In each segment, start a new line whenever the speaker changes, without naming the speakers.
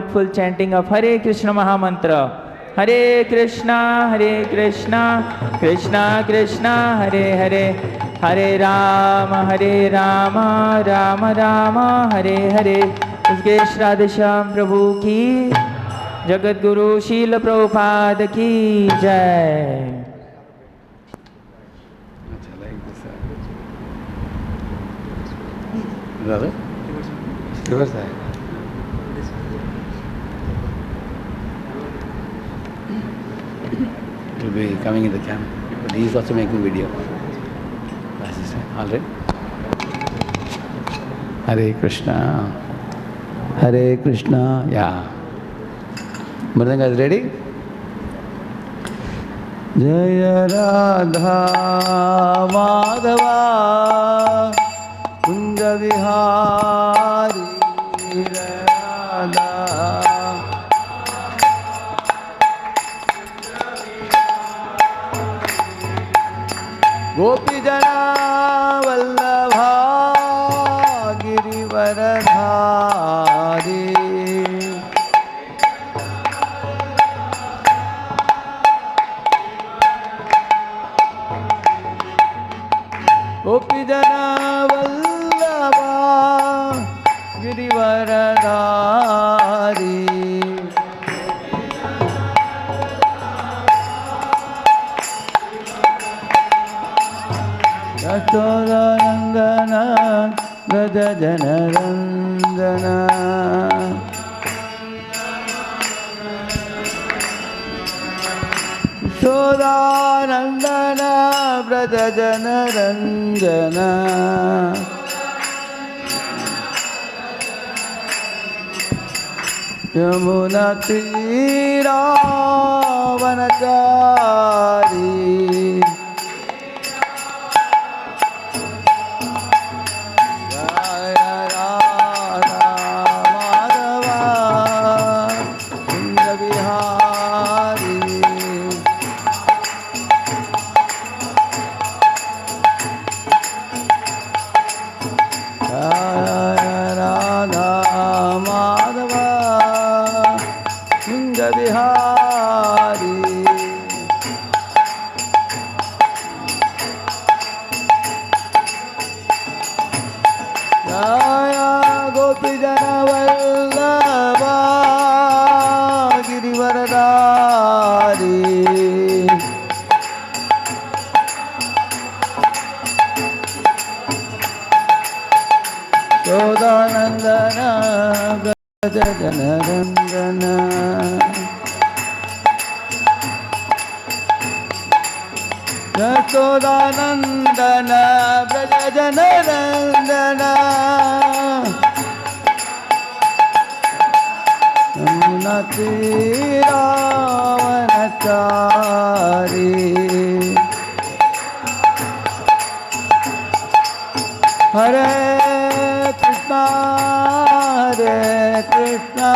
mindful chanting of Hare Krishna Mahamantra. Hare Krishna, Krishna Krishna, Hare Hare, Hare Rama, Rama Rama, Hare Hare. उसके राधे श्याम प्रभु की, जगत गुरु शील प्रभुपाद की जय.
Reverse side. It will be coming in the camera, but he is also making video. All right. Hare Krishna, Hare Krishna. Yeah. Mridanga is ready. Jaya Radha Madhava Kunja Vihari Radha Gopi Jana Vallabha Girivaradhari Gopi Jana Vallabha Girivaradhari Yashodanandana Braja Janarandana Yashodanandana Braja Janarandana Yamuna Tira Vanachari Janarandana Yashodanandana Braja Janarandana Yamuna Tira Vanachari Hare Krishna, Hare Krishna,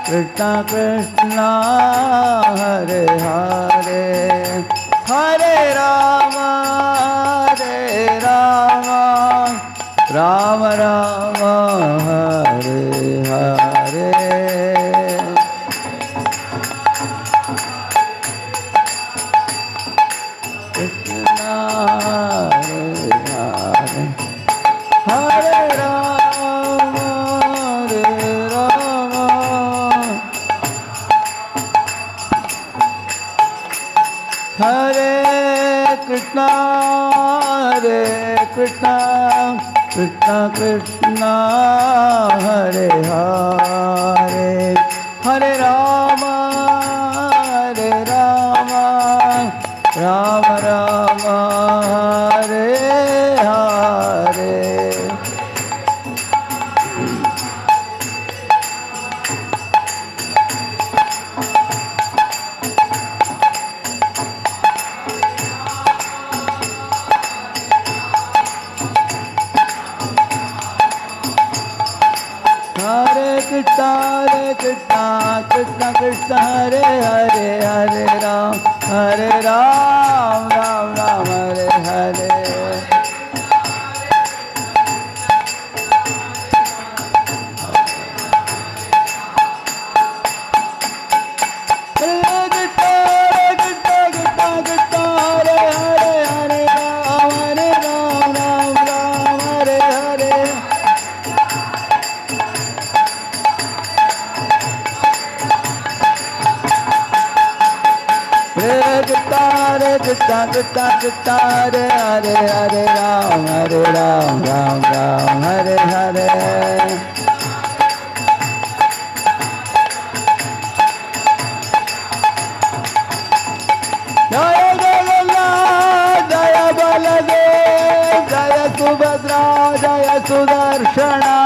Krishna Krishna, Hare Hare, Hare Rama, Rama Rama, Hare Hare. Krishna, Hare Hare, Hare Rama, Hare Krishna, Krishna Krishna, Hare Hare, Hare Rama, Rama Rama, Hare Hare. Hare Krishna, Krishna Krishna, Hare Hare, Hare Ram, Ram Ram, Hare Hare. Krishna Krishna Krishna Hare Hare Hare Ram Ram Ram Hare Hare Jaya Jagannath Jaya Baladev Jaya Subhadra Jaya Sudarshana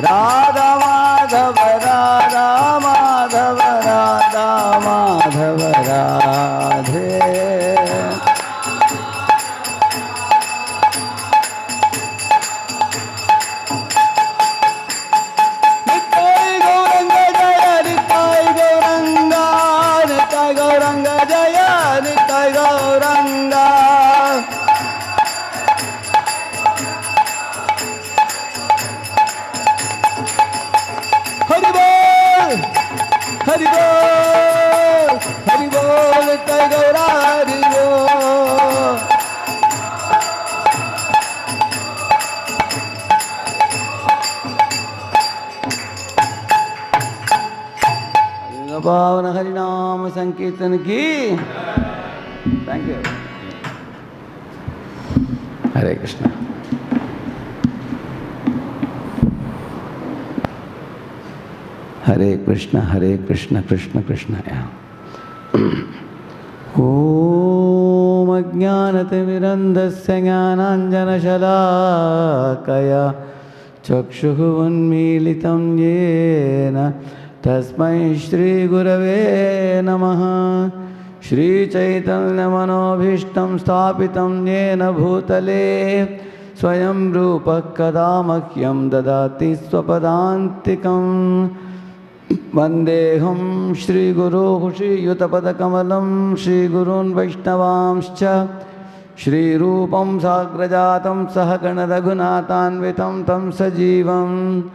Radha Madhava Radha Madhava Radha Madhava Radhe Nitai Gauranga Jaya Nitai Gauranga Nitai Gauranga Jaya Nitai Gauranga Hari Bol, Hari Bol, Hari Bol, Nitai Gaura Hari Bol. Pavan Hari Naam Sankirtan ki. Thank you. Hare Krishna. Hare Krishna, Krishna Krishna. Yeah. Om Ajnanatimirandasya Jnananjanashalakaya Chakshuhu Unmilitam Yena Tasmai Shri Gurave Namaha Shri Chaitanya Manobhishtam Sthapitam Yena Bhutale Swayam Rupa Kadamakyam Dadati Swapadantikam Vandeham Shri Guru Shri Yutapadakamalam Shri Gurun Vaishnavamscha Shri Rupam Sagrajatam Sahagana Raghunathanvitam Tam Sajivam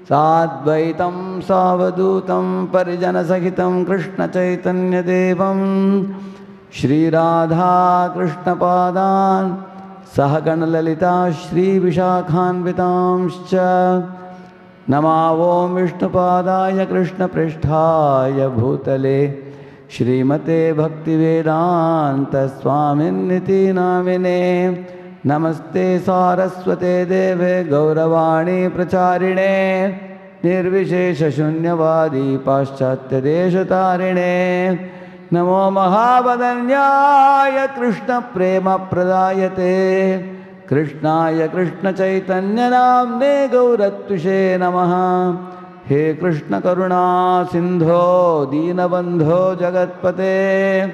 Sadvaitam Savadutam Parijana Sahitam Krishna Chaitanya Devam Shri Radha Krishna Padan Sahagana Lalita Shri Vishakhanvitamscha Namavo Vishnupadaya Krishna Pristhaya Bhutale Shrimate Bhaktivedanta Swaminiti Namine Namaste Saraswate Deve Gauravani Pracharine Nirvishesha Shunyavadi Paschatya Deshatarine Namo Mahavadanyaya Krishna Prema Pradayate Krishnaya Krishna Chaitanya Namne Gaurattushe Namaha He Krishna Karuna Sindho Deenabandho Jagatpate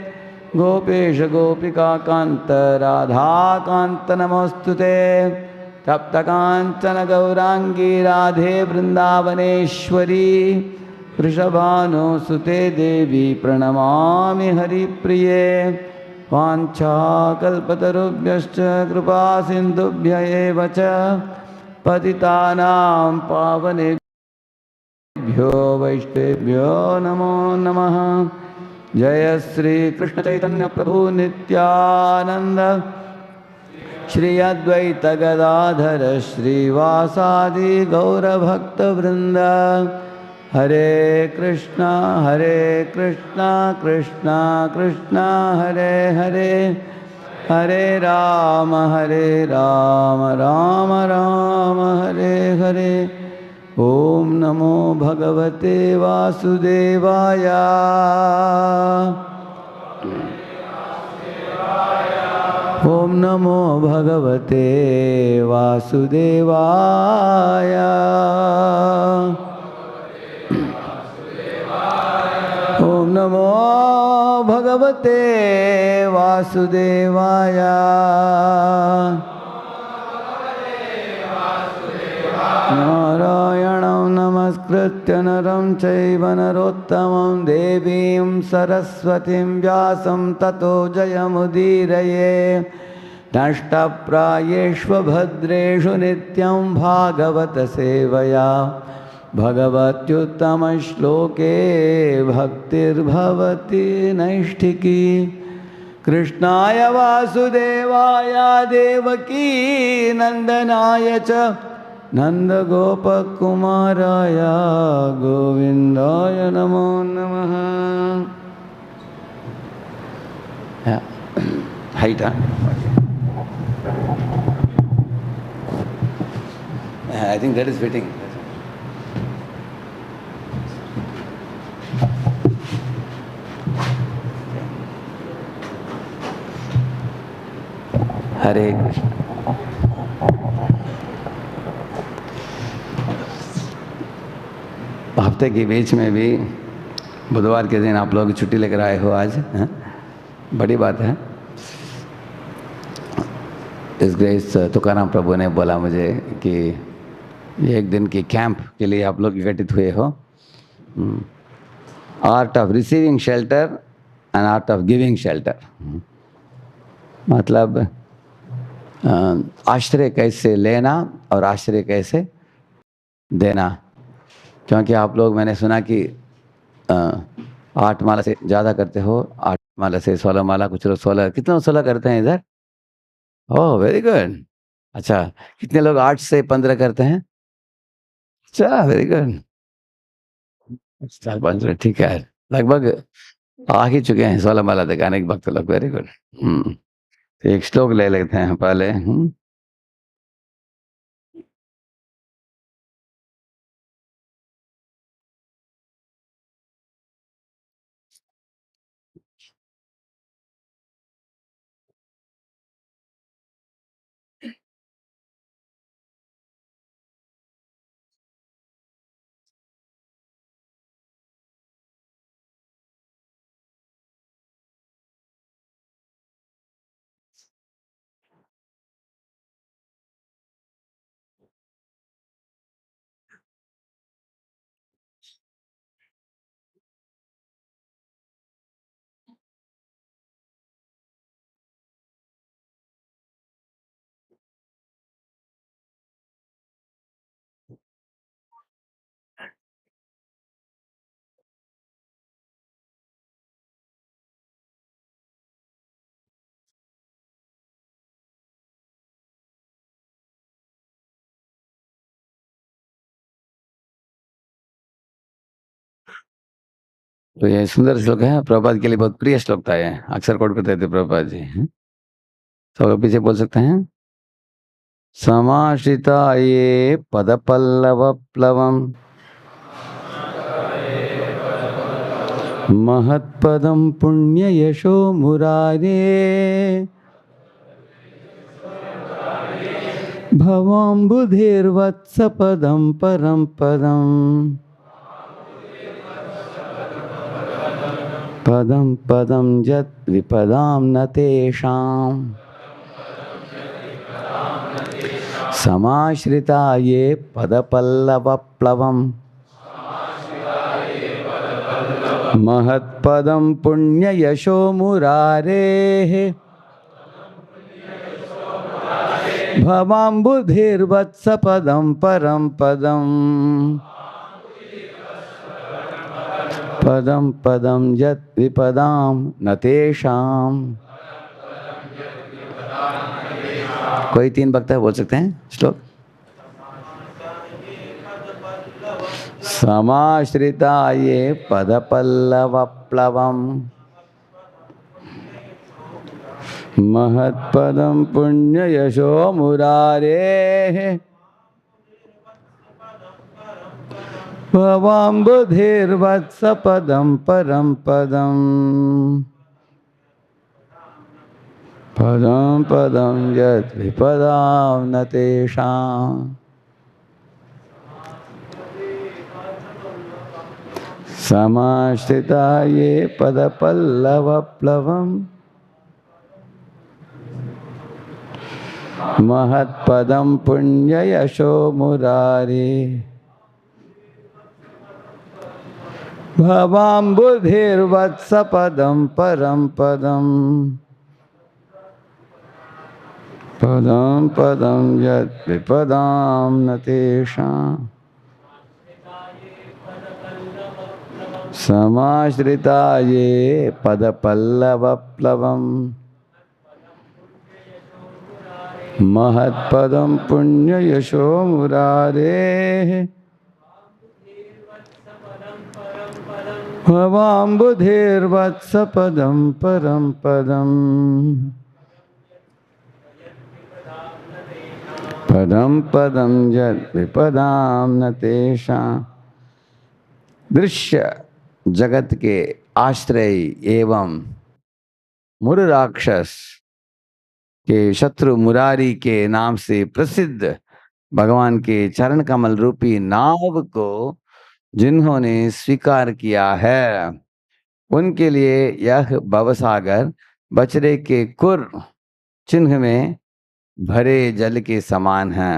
Gopesha Gopika Kanta Radha Kanta Namostute Tapta Kanchana Gaurangi Radhe Vrindavaneshwari Vrishabhano Sute Devi Pranamami Hari Priye Vancha kalpatarubhyascha kripa sindhubhya eva cha patitanam pavanebhyo vaishnavebhyo namo namaha Jaya Sri Krishna Chaitanya Prabhu Nityananda Shri Advaita Gadadhara Shri Vasadi Gaura Bhakta Vrinda Hare Krishna, Krishna Krishna, Hare Hare, Hare Rama, Rama Rama, Hare Hare. Om Namo Bhagavate Vasudevaya. Om Namo Bhagavate Vasudevaya. Om Namo Bhagavate Vasudevaya. Narayanam Namaskritya Naram Chaiva Narottamam Devim Saraswatim Vyasam Tato Jayamudiraye Nashtaprayeshva Bhadreshu Nityam Bhagavata Sevaya Bhagavatyuttama Shloke Bhaktir Bhavati Naishtiki Krishnaya Vasudevaya Devaki Nandanaya Cha नन्दगोपकुमाराय गोविन्दाय नमो नमः। Height, huh? I think that is fitting. हरे कृष्ण। हफ्ते के बीच में भी बुधवार के दिन आप लोग छुट्टी लेकर आए हो आज, है? बड़ी बात है। इस ग्रेस तुकाराम प्रभु ने बोला मुझे कि ये एक दिन की कैंप के लिए आप लोग इकट्ठित हुए हो। Art of receiving shelter and art of giving shelter, मतलब आश्रय कैसे लेना और आश्रय कैसे देना। क्योंकि आप लोग, मैंने सुना कि 8 माला से ज़्यादा करते हो, 8 माला से 16 माला, कुछ लोग 16, कितना 16 करते हैं इधर? Oh very good. अच्छा, कितने लोग 8 से 15 करते हैं? अच्छा वेरी गुड, 4-5, ठीक है, लगभग आ ही चुके हैं 16 माला तक आने के भक्त लोग। Very good. तो एक श्लोक ले लेते हैं पहले। तो ये सुंदर श्लोक है, प्रभुपाद के लिए बहुत प्रिय श्लोक था ये, अक्सर कोट करते थे प्रभुपाद जी। तो पीछे बोल सकते हैं, समाश्रिता ये पदपल्लव प्लवम महत्पदम पुण्य यशो मुरारे भवाम्बुधेर्वत्स पदम परम पदम पदम पदम यत् विपदाम न तेषाम् समाश्रिता ये पदपल्लव प्लवम महत्पदम पुण्य यशो मुरारेः भवाम्बुधेर्वत्स पदम परम पदम पदम पदम यत् विपदाम न तेषाम्। कोई 3 भक्त बोल सकते हैं श्लोक? समाश्रिता ये पदपल्लव प्लवम महत्पदम पुण्य यशो मुरारेः भवाम्बुधेर्वत्स पदम परम पदम पदम पदम यत् विपदाम न तेषाम्। समाश्रिता ये पदपल्लव प्लवम महत्पदम पुण्य यशो मुरारे भवाम्बुधेर्वत्स पदम परम पदम पदम पदम यत् विपदाम न तेषाम्। समाश्रिता ये पदपल्लव प्लवम महत्पदम पुण्य यशो मुरारे भवाम्बुधेर्वत्स पदम परम पदम पदम पदम यद विपदाम न तेषां। दृश्य जगत के आश्रय एवं मुर राक्षस के शत्रु मुरारी के नाम से प्रसिद्ध भगवान के चरण कमल रूपी नाव को जिन्होंने स्वीकार किया है, उनके लिए यह भवसागर बछड़े के कुर चिन्ह में भरे जल के समान है।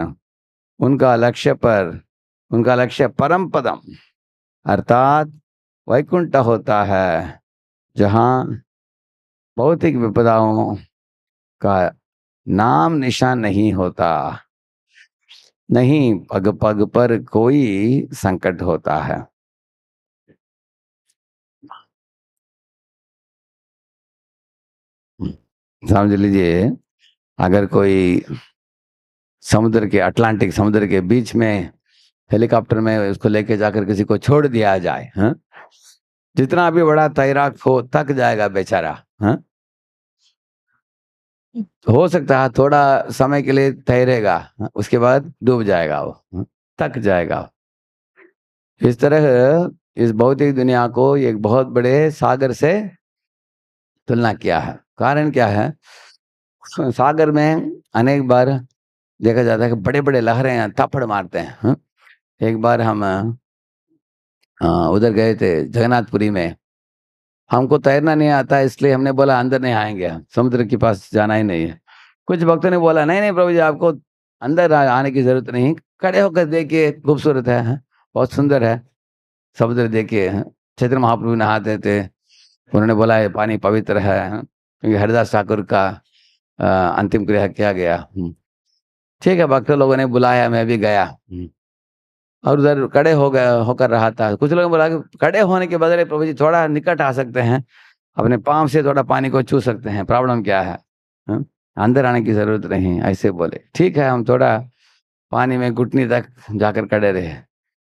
उनका लक्ष्य परम पदम अर्थात वैकुंठ होता है, जहाँ भौतिक विपदाओं का नाम निशान नहीं होता, नहीं पग पग पर कोई संकट होता है। समझ लीजिए, अगर कोई समुद्र के अटलांटिक समुद्र के बीच में हेलीकॉप्टर में उसको लेके जाकर किसी को छोड़ दिया जाए, हाँ, जितना भी बड़ा तैराक हो थक जाएगा बेचारा, हाँ, हो सकता है थोड़ा समय के लिए तैरेगा, हाँ, उसके बाद डूब जाएगा वो, हाँ, थक जाएगा। इस तरह इस भौतिक दुनिया को एक बहुत बड़े सागर से तुलना किया है। कारण क्या है? सागर में अनेक बार देखा जाता है कि बड़े बड़े लहरें थप्पड़ मारते हैं, हाँ? एक बार हम उधर गए थे जगन्नाथपुरी में, हमको तैरना नहीं आता, इसलिए हमने बोला अंदर नहीं आएंगे, समुद्र के पास जाना ही नहीं है। कुछ भक्तों ने बोला नहीं नहीं प्रभु जी, आपको अंदर आने की जरूरत नहीं, खड़े होकर देखिए, खूबसूरत है, बहुत सुंदर है समुद्र, देखिए। चैतन्य महाप्रभु नहाते थे, उन्होंने बोला ये पानी पवित्र है, क्योंकि हरिदास ठाकुर का अंतिम क्रिया किया गया। ठीक है, भक्त लोगों ने बुलाया, मैं भी गया, और उधर खड़े हो गए होकर रहा था। कुछ लोगों ने बोला कि खड़े होने के बदले प्रभु जी थोड़ा निकट आ सकते हैं, अपने पाँव से थोड़ा पानी को छू सकते हैं, प्रॉब्लम क्या है, अंदर आने की जरूरत नहीं, ऐसे बोले। ठीक है, हम थोड़ा पानी में घुटनी तक जाकर खड़े रहे।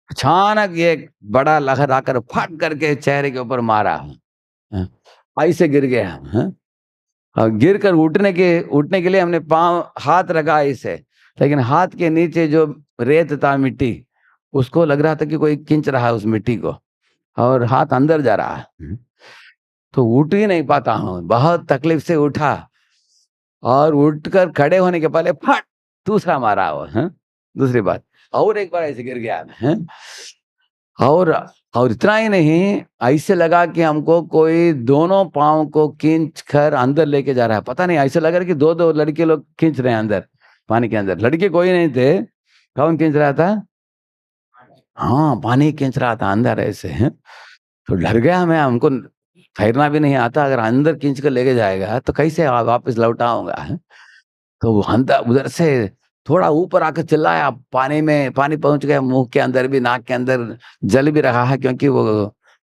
अचानक एक बड़ा लहर आकर फट करके चेहरे के ऊपर मारा, ऐसे गिर गया। और गिर कर उठने के लिए हमने पाँव हाथ रखा ऐसे, लेकिन हाथ के नीचे जो रेत था, मिट्टी, उसको लग रहा था कि कोई खींच रहा है उस मिट्टी को, और हाथ अंदर जा रहा है, तो उठ ही नहीं पाता हूँ। बहुत तकलीफ से उठा, और उठकर खड़े होने के पहले फट दूसरा मारा वो, दूसरी बात, और एक बार ऐसे गिर गया, और इतना ही नहीं, ऐसे लगा कि हमको कोई दोनों पाँव को खींच कर अंदर लेके जा रहा है। पता नहीं, ऐसे लगा कि दो दो लड़के लोग खींच रहे हैं अंदर, पानी के अंदर। लड़के कोई नहीं थे, कौन खींच रहा था? हाँ, पानी खींच रहा था अंदर ऐसे, तो डर गया मैं, हमको तैरना भी नहीं आता, अगर अंदर खींच कर लेके जाएगा तो कैसे वापस लौटाऊंगा। तो वो अंदर उधर से थोड़ा ऊपर आकर चिल्लाया, पानी में पानी पहुंच गया, मुंह के अंदर भी, नाक के अंदर जल भी रहा है, क्योंकि वो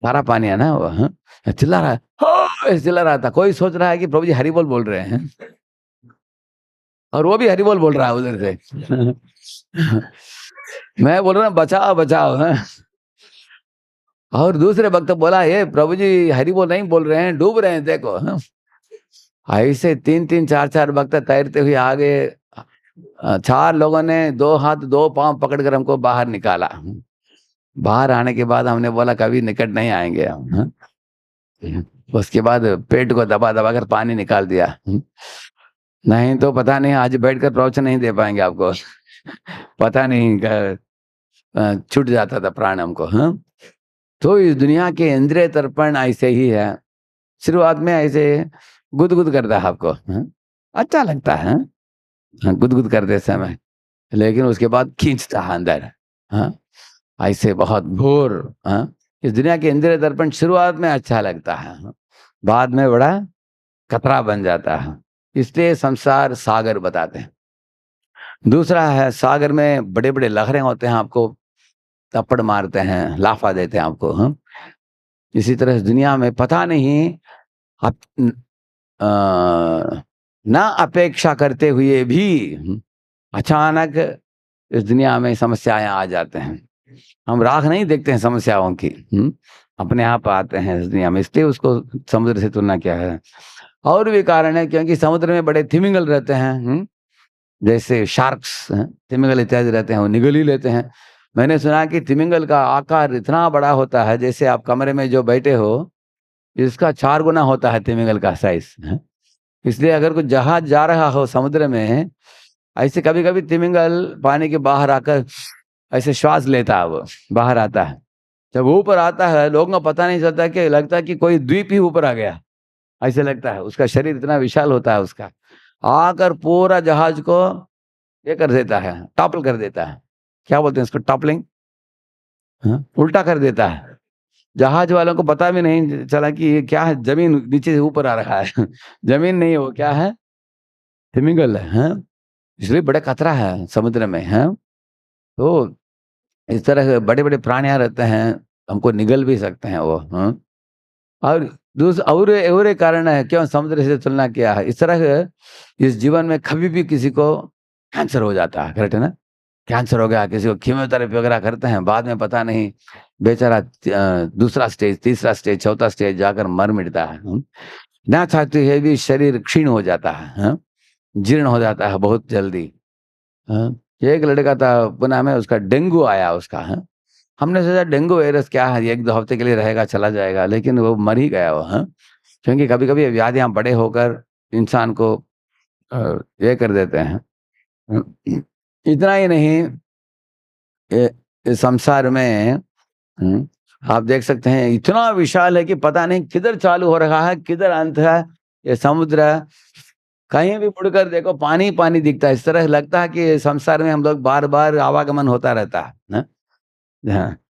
सारा पानी है ना वो, चिल्ला रहा है, चिल्ला रहा था। कोई सोच रहा है कि प्रभु जी हरि बोल बोल रहे हैं, और वो भी हरि बोल बोल रहा है उधर से। मैं बोल रहा हूँ बचाओ बचाओ, और दूसरे वक्त बोला ये प्रभु जी हरि बोल नहीं बोल रहे हैं, डूब रहे हैं देखो। ऐसे तीन तीन चार चार वक्त तैरते हुए आगे, चार लोगों ने दो हाथ दो पांव पकड़कर हमको बाहर निकाला। बाहर आने के बाद हमने बोला कभी निकट नहीं आएंगे हम। उसके बाद पेट को दबा दबा कर पानी निकाल दिया, नहीं तो पता नहीं आज बैठकर प्रवचन नहीं दे पाएंगे आपको। पता नहीं छूट जाता था प्राण हमको। तो इस दुनिया के इंद्रिय तर्पण ऐसे ही है, शुरुआत में ऐसे गुदगुद करता है आपको, अच्छा लगता है गुदगुद करते समय, लेकिन उसके बाद खींचता है अंदर, ऐसे बहुत घोर। इस दुनिया के इंद्रिय दर्पण शुरुआत में अच्छा लगता है, बाद में बड़ा खतरा बन जाता है, इसलिए संसार सागर बताते हैं। दूसरा है, सागर में बड़े बड़े लहरें होते हैं, आपको थप्पड़ मारते हैं, लाफा देते हैं आपको। इसी तरह इस दुनिया में पता नहीं आप ना अपेक्षा करते हुए भी अचानक इस दुनिया में समस्याएं आ जाते हैं। हम राह नहीं देखते हैं समस्याओं की, अपने आप आते हैं इस दुनिया में, इसलिए उसको समुद्र से तुलना किया है। और भी कारण है, क्योंकि समुद्र में बड़े थिमिंगल रहते हैं, जैसे शार्क्स, तिमिंगल इत्यादि रहते हैं, वो निगल ही लेते हैं। मैंने सुना कि तिमिंगल का आकार इतना बड़ा होता है, जैसे आप कमरे में जो बैठे हो इसका 4 गुना होता है तिमिंगल का साइज। इसलिए अगर कोई जहाज जा रहा हो समुद्र में, ऐसे कभी कभी तिमिंगल पानी के बाहर आकर ऐसे श्वास लेता है, वो बाहर आता है। जब वो ऊपर आता है लोगों को पता नहीं चलता, कि लगता है कि कोई द्वीप ही ऊपर आ गया, ऐसे लगता है। उसका शरीर इतना विशाल होता है उसका, आकर पूरा जहाज को ये कर देता है, टॉपल कर देता है। क्या बोलते हैं इसको, टॉपलिंग, उल्टा कर देता है। जहाज वालों को पता भी नहीं चला कि ये क्या है, जमीन नीचे से ऊपर आ रहा है। जमीन नहीं है, वो क्या है, थिमिंगल है। इसलिए बड़ा खतरा है समुद्र में है। तो इस तरह बड़े बड़े प्राणियां रहते हैं, हमको निगल भी सकते हैं वो। और और एक कारण है क्यों समुद्र से तुलना किया है। इस तरह इस जीवन में कभी भी किसी को कैंसर हो जाता है, करेक्ट है ना, कैंसर हो गया, किसी को कीमोथेरेपी वगैरह करते हैं, बाद में पता नहीं बेचारा दूसरा स्टेज, तीसरा स्टेज, चौथा स्टेज जाकर मर मिटता है। ना चाहते हुए भी शरीर क्षीण हो जाता है, जीर्ण हो जाता है बहुत जल्दी। एक लड़का था पुणे में, उसका डेंगू आया उसका। हमने सोचा डेंगू वायरस क्या है, 1-2 हफ्ते के लिए रहेगा चला जाएगा, लेकिन वो मर ही गया वो। क्योंकि कभी कभी व्याधियां बड़े होकर इंसान को ये कर देते हैं। इतना ही नहीं, इस संसार में आप देख सकते हैं इतना विशाल है कि पता नहीं किधर चालू हो रहा है, किधर अंत है। ये समुद्र कहीं भी मुड़कर देखो पानी पानी दिखता है। इस तरह लगता है कि संसार में हम लोग बार बार आवागमन होता रहता है।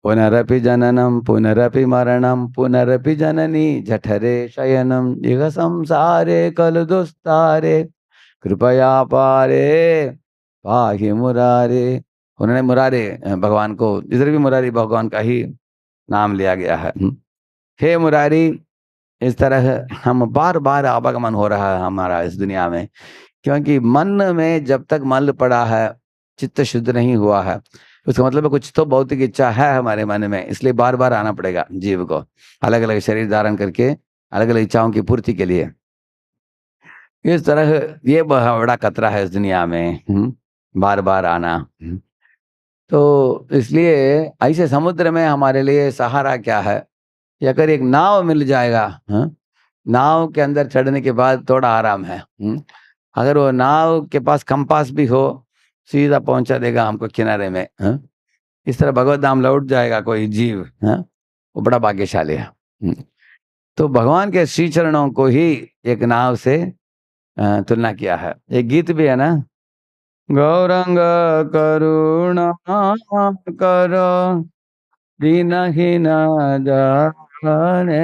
पुनरपि जननम पुनरपि मरणम पुनरपि जननी जठरे शयनम इह संसारे कल दुस्तारे कृपया पारे पाहि मुरारे। उन्होंने मुरारे भगवान को, इधर भी मुरारी भगवान का ही नाम लिया गया है। हे मुरारी, इस तरह हम बार बार आवागमन हो रहा है हमारा इस दुनिया में, क्योंकि मन में जब तक मल पड़ा है, चित्त शुद्ध नहीं हुआ है, उसका मतलब कुछ तो भौतिक इच्छा है हमारे मन में, इसलिए बार बार आना पड़ेगा जीव को, अलग अलग शरीर धारण करके अलग अलग इच्छाओं की पूर्ति के लिए। इस तरह ये बड़ा खतरा है इस दुनिया में, बार बार आना। तो इसलिए ऐसे समुद्र में हमारे लिए सहारा क्या है कि अगर एक नाव मिल जाएगा, नाव के अंदर चढ़ने के बाद थोड़ा आराम है। अगर वो नाव के पास कंपास भी हो, सीधा पहुंचा देगा हमको किनारे में। इस तरह भगवत धाम लौट जाएगा कोई जीव, वो बड़ा भाग्यशाली है। तो भगवान के श्री चरणों को ही एक नाव से तुलना किया है। एक गीत भी है ना, गौरंग करुणा करो दीनहीन जाने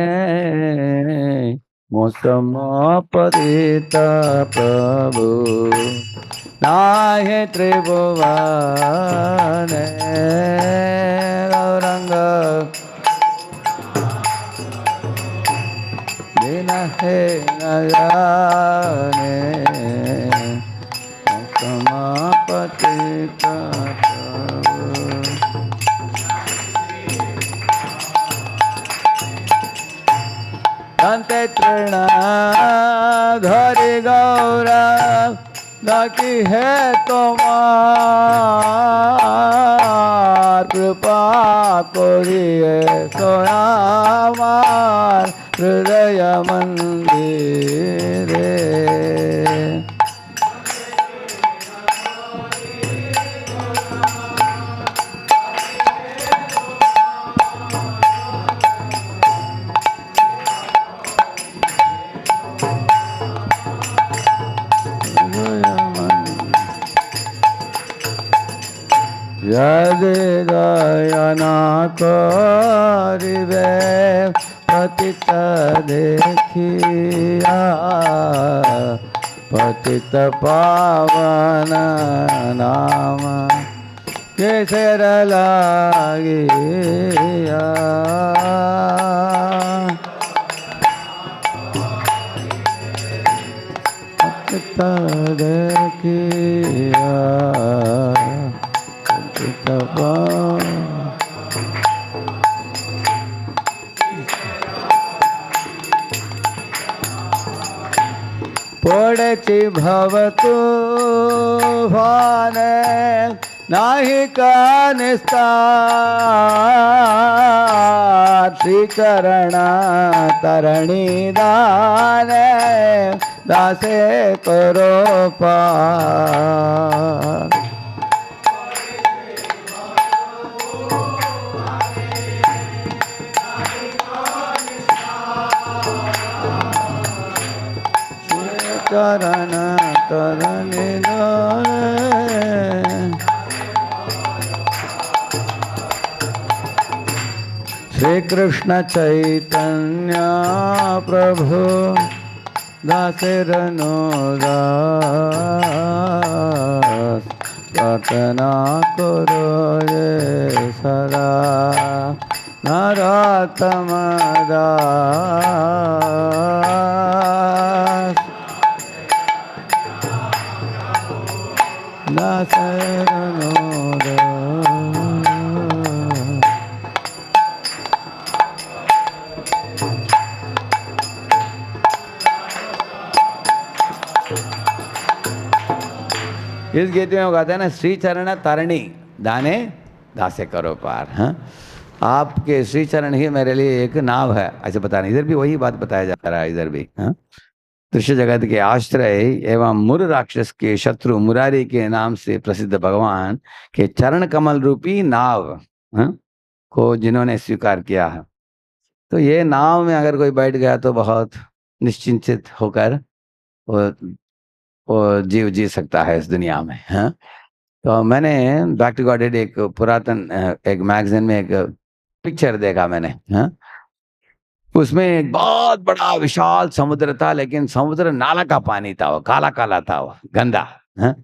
मौसम पतित प्रभु नाहे त्रिभुवन गौरंग दीनहीन जाने पतित अंते तृण धरि गौरा बाकी है तुम्हार कृपा करिए सोनामार हृदय मंदिर। यदि दया न करिबे पतित देखिया पतित पावन नाम केसर लागिया। पतित देखिया पड़ची भवतु भाने नाही का निस्तार श्रीचरण तरणी दाने दासे करो पार चरण तरणी दाने श्री कृष्ण चैतन्य प्रभु दासरनो दास प्रार्थना करो ये सदा नरोत्तम दास दासरनो दास इस गीत में वो कहते हैं ना, श्री चरण तरणी दाने दासे करो पार। हाँ, आपके श्री चरण ही मेरे लिए एक नाव है, ऐसे बता रहे। इधर भी वही बात बताया जा रहा है, इधर भी। हाँ, दृश्य जगत के आश्रय एवं मुर राक्षस के शत्रु मुरारी के नाम से प्रसिद्ध भगवान के चरण कमल रूपी नाव को जिन्होंने स्वीकार किया है, तो ये नाव में अगर कोई बैठ गया तो बहुत निश्चिंतित होकर वो जीव जी सकता है इस दुनिया में। हाँ, तो मैंने डॉक्टर गॉडेड एक पुरातन एक मैगजीन में एक पिक्चर देखा मैंने। हाँ, उसमें एक बहुत बड़ा विशाल समुद्र था, लेकिन समुद्र नाला का पानी था, वो काला काला था, वो गंदा। हाँ,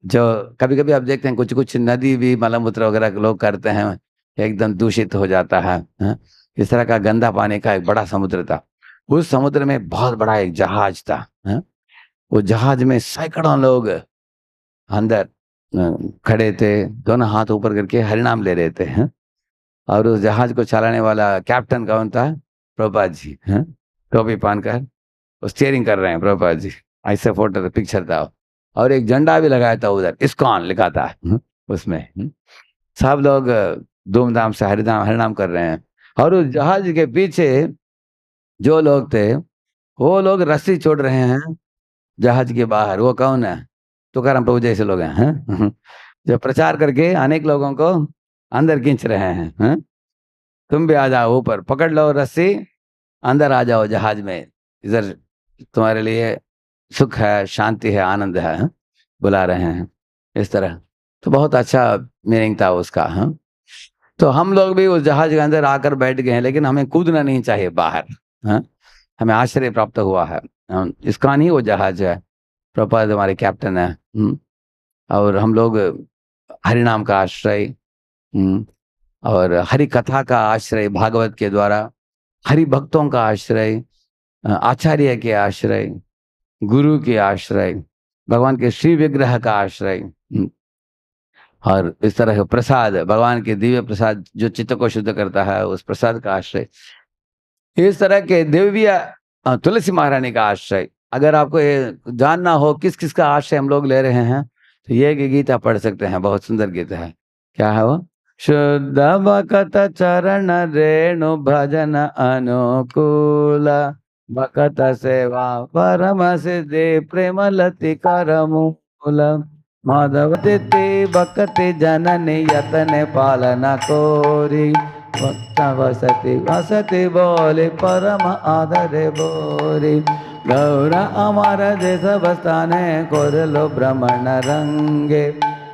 जो कभी कभी आप देखते हैं कुछ कुछ नदी भी मलमूत्र वगैरह लोग करते हैं, एकदम दूषित हो जाता है। हाँ, इस तरह का गंदा पानी का एक बड़ा समुद्र था। उस समुद्र में बहुत बड़ा एक जहाज था। हाँ, वो जहाज में सैकड़ों लोग अंदर खड़े थे, दोनों हाथ ऊपर करके हरिनाम ले रहे थे। हैं? और उस जहाज को चलाने वाला कैप्टन कौन था? प्रभुपाद जी। हैं? टोपी पहनकर वो स्टीयरिंग कर रहे हैं प्रभुपाद जी, ऐसे फोटो पिक्चर था। और एक झंडा भी लगाया था उधर, इस्कॉन लिखा था उसमें। सब लोग धूमधाम से हरिनाम कर रहे हैं। और उस जहाज के पीछे जो लोग थे वो लोग रस्सी छोड़ रहे हैं जहाज के बाहर। वो कौन है? तुकाराम प्रभु जैसे लोग हैं जो प्रचार करके अनेक लोगों को अंदर खींच रहे हैं। तुम भी आ जाओ, ऊपर पकड़ लो रस्सी, अंदर आ जाओ जहाज में, इधर तुम्हारे लिए सुख है, शांति है, आनंद है, बुला रहे हैं इस तरह। तो बहुत अच्छा मीनिंग था उसका। हाँ, तो हम लोग भी उस जहाज के अंदर आकर बैठ गए हैं, लेकिन हमें कूदना नहीं चाहिए बाहर। हाँ, हमें आश्रय प्राप्त हुआ है, इसका नहीं वो जहाज है। प्रभुपाद हमारे कैप्टन है। और हम लोग हरिनाम का आश्रय और हरि कथा का आश्रय, भागवत के द्वारा हरि भक्तों का आश्रय, आचार्य के आश्रय, गुरु के आश्रय, भगवान के श्री विग्रह का आश्रय, और इस तरह प्रसाद, भगवान के दिव्य प्रसाद जो चित्त को शुद्ध करता है, उस प्रसाद का आश्रय। इस तरह के दिव्य तुलसी महारानी का आश्रय। अगर आपको ये जानना हो किस किस का आश्रय हम लोग ले रहे हैं, तो ये गीता पढ़ सकते हैं, बहुत सुंदर गीता है। क्या है वो? शुद्ध भक्त चरण रेणु भजन अनुकूल, भक्त सेवा परम सिद्धि प्रेम लति करमूल, माधव तिथि भक्ति जननी यतन पालना कोरी, वसति वसति बोले परम आदर बोरी, गौरा अमर देश बस्ताने कोरलो भ्रमण रंगे,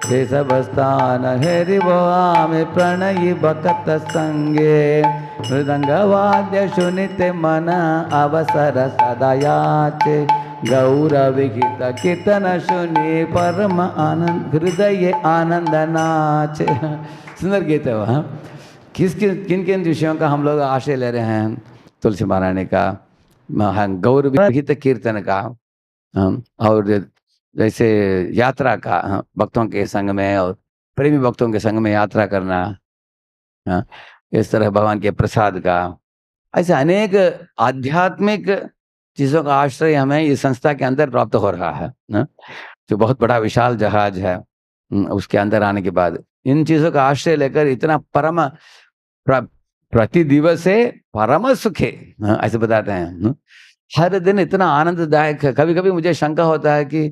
देश बस्तान हेरि बोआमे प्रणयी भक्त संगे, मृदंग वाद्य सुनित मन अवसर सदायाचे, गौर विहित कीर्तन सुनी परम आनंद हृदय आनंद नाचे। सुंदर गीत है वहाँ। किन किन विषयों का हम लोग आश्रय ले रहे हैं? तुलसी महारानी का, गौर विहित कीर्तन का, और जैसे यात्रा का, भक्तों के संग में और प्रेमी भक्तों के संग में यात्रा करना, हाँ, इस तरह भगवान के प्रसाद का, ऐसे अनेक आध्यात्मिक चीजों का आश्रय हमें इस संस्था के अंदर प्राप्त हो रहा है ना? जो बहुत बड़ा विशाल जहाज है, उसके अंदर आने के बाद इन चीजों का आश्रय लेकर इतना परम प्रति दिवस है परम सुखे, ऐसे बताते हैं। हर दिन इतना आनंददायक है। कभी कभी मुझे शंका होता है कि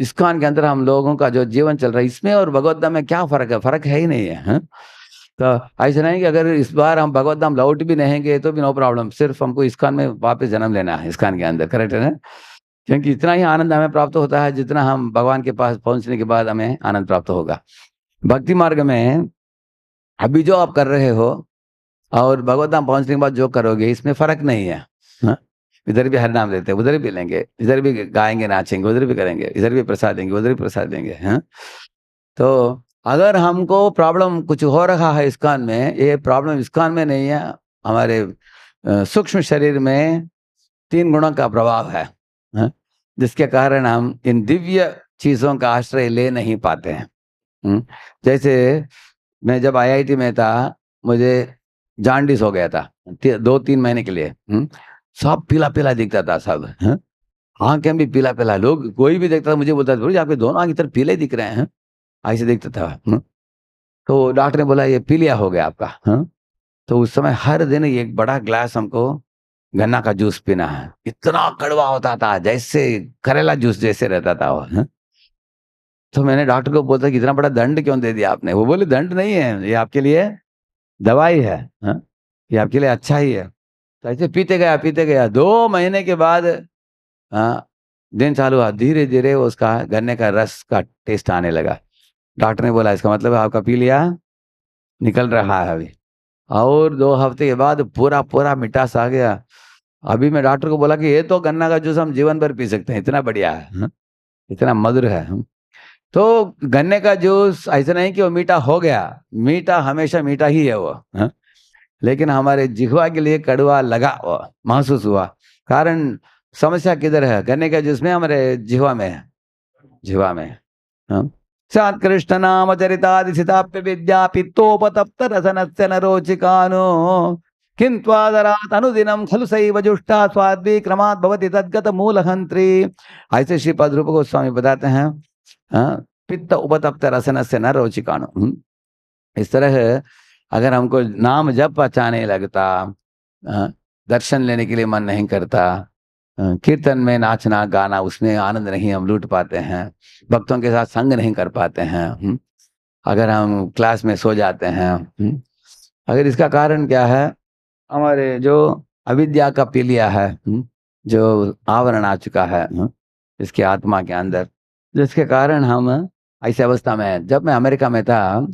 इस्कॉन के अंदर हम लोगों का जो जीवन चल रहा है, इसमें और भगवत धाम में क्या फर्क है? फर्क है ही नहीं है। तो ऐसा नहीं कि अगर इस बार हम भगवत धाम लौट भी नहीं गए तो भी नो प्रॉब्लम, सिर्फ हमको इस्कॉन में वापस जन्म लेना है, इस्कॉन के अंदर, करेक्ट है ना? क्योंकि इतना ही आनंद हमें प्राप्त होता है जितना हम भगवान के पास पहुंचने के बाद हमें आनंद प्राप्त होगा। भक्ति मार्ग में अभी जो आप कर रहे हो और भगवत धाम पहुंचने के बाद जो करोगे, इसमें फर्क नहीं है। हाँ? इधर भी हर नाम लेते हैं, उधर भी लेंगे, इधर भी गाएंगे नाचेंगे, उधर भी करेंगे, इधर भी प्रसाद देंगे, उधर भी प्रसाद देंगे। हाँ? तो अगर हमको प्रॉब्लम कुछ हो रहा है इस्कॉन में, ये प्रॉब्लम इस्कॉन में नहीं है, हमारे सूक्ष्म शरीर में 3 गुणों का प्रभाव है, जिसके कारण हम इन दिव्य चीजों का आश्रय ले नहीं पाते हैं। जैसे मैं जब आईआईटी में था, मुझे जांडिस हो गया था 2-3 महीने के लिए। सब पीला पीला दिखता था, सब आंखें भी पीला पीला, लोग कोई भी देखता था मुझे बोलता था, आपके दोनों आंखें इधर पीले दिख रहे हैं, ऐसे दिखता था। तो डॉक्टर ने बोला ये पीलिया हो गया आपका। तो उस समय हर दिन एक बड़ा ग्लास हमको गन्ना का जूस पीना है। इतना कड़वा होता था, जैसे करेला जूस जैसे रहता था वो। तो मैंने डॉक्टर को बोलता कि इतना बड़ा दंड क्यों दे दिया आपने? वो बोले दंड नहीं है, ये आपके लिए दवाई है, ये आपके लिए अच्छा ही है। तो ऐसे पीते गया 2 महीने के बाद दिन चालू हुआ, धीरे धीरे उसका गन्ने का रस का टेस्ट आने लगा। डॉक्टर ने बोला इसका मतलब आपका पीलिया निकल रहा है अभी, और 2 हफ्ते के बाद पूरा पूरा मिठास आ गया। अभी मैं डॉक्टर को बोला कि ये तो गन्ना का जूस हम जीवन भर पी सकते हैं, इतना बढ़िया है, इतना मधुर है। तो गन्ने का जूस ऐसा नहीं कि वो मीठा हो गया, मीठा हमेशा मीठा ही है वो, लेकिन हमारे जिह्वा के लिए कड़वा लगा, वो महसूस हुआ। कारण समस्या किधर है? गन्ने का जूस में, हमारे जिह्वा में है, जिह्वा में। सात कृष्ण नाम चरितादिशिताप्य विद्या पित्तोपतप्त रसनस्य नरोचिकानो किंत्वादरात अनुदिनम खलु सैव जुष्टा स्वाद्वी क्रमात् भवति तद्गत मूलहंत्री। ऐसे श्री पद्रूप गोस्वामी बताते हैं, पित्त उपतप्त रसनस्य नरोचिकानो। इस तरह अगर हमको नाम जब अच्छा नहीं लगता, दर्शन लेने के लिए मन नहीं करता, कीर्तन में नाचना गाना उसमें आनंद नहीं हम लूट पाते हैं, भक्तों के साथ संग नहीं कर पाते हैं, अगर हम क्लास में सो जाते हैं, अगर इसका कारण क्या है? हमारे जो अविद्या का पीलिया है, जो आवरण आ चुका है इसके आत्मा के अंदर, जिसके कारण हम ऐसी अवस्था में हैं। जब मैं अमेरिका में था,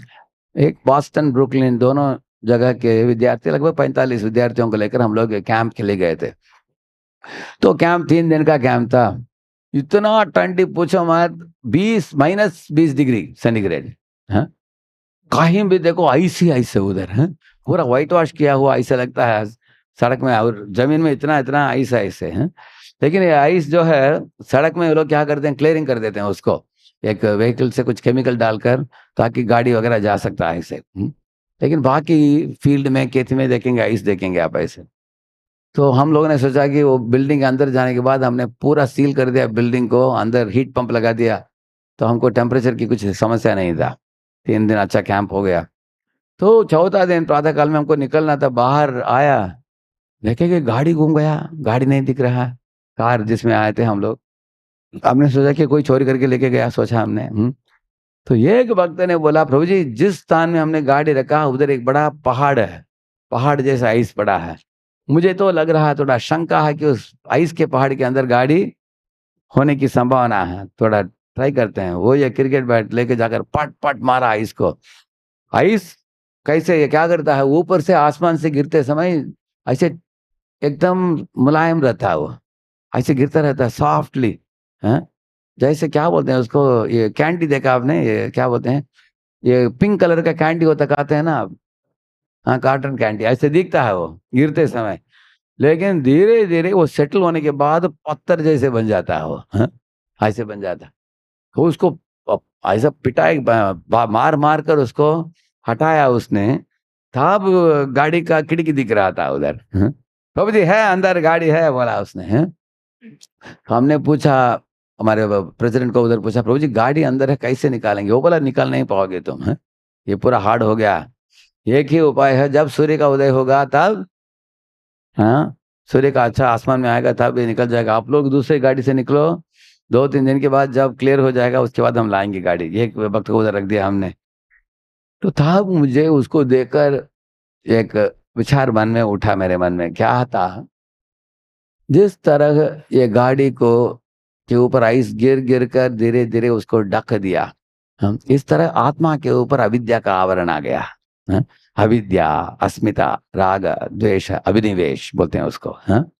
एक बॉस्टन ब्रुकलिन दोनों जगह के विद्यार्थी, लगभग 45 विद्यार्थियों को लेकर हम लोग कैंप के लिए गए थे। तो कैंप 3 दिन का कैंप था। इतना ठंडी पूछो मत, -20 डिग्री सेंटीग्रेड। कहीं भी देखो ऐसे ऐसे उधर है, पूरा व्हाइट वॉश किया हुआ ऐसा लगता है सड़क में, और जमीन में इतना इतना ऐसा ऐसे है। लेकिन ये आइस जो है सड़क में, वो लोग क्या करते हैं, क्लियरिंग कर देते हैं उसको, एक व्हीकल से कुछ केमिकल डालकर, ताकि गाड़ी वगैरह जा सकता है ऐसे। लेकिन बाकी फील्ड में, खेत में देखेंगे आइस देखेंगे आप ऐसे। तो हम लोगों ने सोचा कि वो बिल्डिंग के अंदर जाने के बाद हमने पूरा सील कर दिया बिल्डिंग को, अंदर हीट पंप लगा दिया, तो हमको टेम्परेचर की कुछ समस्या नहीं था। 3 दिन अच्छा कैंप हो गया। तो चौथा दिन प्रातः काल में हमको निकलना था, बाहर आया, देखे कि गाड़ी घूम गया, गाड़ी नहीं दिख रहा, कार जिसमें आए थे हम लोग। हमने सोचा कि कोई चोरी करके लेके गया, सोचा हमने। तो ये एक भक्त ने बोला, प्रभु जी जिस स्थान में हमने गाड़ी रखा उधर एक बड़ा पहाड़ है, पहाड़ जैसा आइस पड़ा है, मुझे तो लग रहा है, थोड़ा शंका है कि उस आइस के पहाड़ के अंदर गाड़ी होने की संभावना है, थोड़ा ट्राई करते हैं। वो ये क्रिकेट बैट लेके जाकर पट पट मारा आइस को। आइस कैसे, ये क्या करता है, ऊपर से आसमान से गिरते समय ऐसे एकदम मुलायम रहता है, वो ऐसे गिरता रहता है सॉफ्टली, है जैसे क्या बोलते हैं उसको, ये कैंडी देखा आपने, ये क्या बोलते हैं, ये पिंक कलर का कैंडी होता, कहते हैं ना आप, हाँ कॉटन कैंडी, ऐसे दिखता है वो गिरते समय। लेकिन धीरे धीरे वो सेटल होने के बाद पत्थर जैसे बन जाता है वो, हाँ? ऐसे बन जाता है। तो उसको ऐसा पिटाई मार मार कर उसको हटाया उसने, तब गाड़ी का खिड़की दिख रहा था उधर, हाँ? प्रभु जी है अंदर, गाड़ी है बोला उसने, हाँ? तो हमने पूछा, हमारे प्रेसिडेंट को उधर पूछा, प्रभु जी गाड़ी अंदर है कैसे निकालेंगे? वो बोला निकाल नहीं पाओगे तुम, हाँ? ये पूरा हार्ड हो गया। एक ही उपाय है, जब सूर्य का उदय होगा तब, हाँ, सूर्य का अच्छा आसमान में आएगा तब ये निकल जाएगा। आप लोग दूसरी गाड़ी से निकलो, 2-3 दिन के बाद जब क्लियर हो जाएगा उसके बाद हम लाएंगे गाड़ी। एक वक्त को उधर रख दिया हमने। तो तब मुझे उसको देखकर एक विचार मन में उठा, मेरे मन में क्या था, जिस तरह ये गाड़ी को के ऊपर आइस गिर गिर कर धीरे धीरे उसको ढक दिया, हम इस तरह आत्मा के ऊपर अविद्या का आवरण आ गया, हाँ? अविद्या, अस्मिता, राग, द्वेष, अभिनिवेश बोलते हैं उसको, हाँ?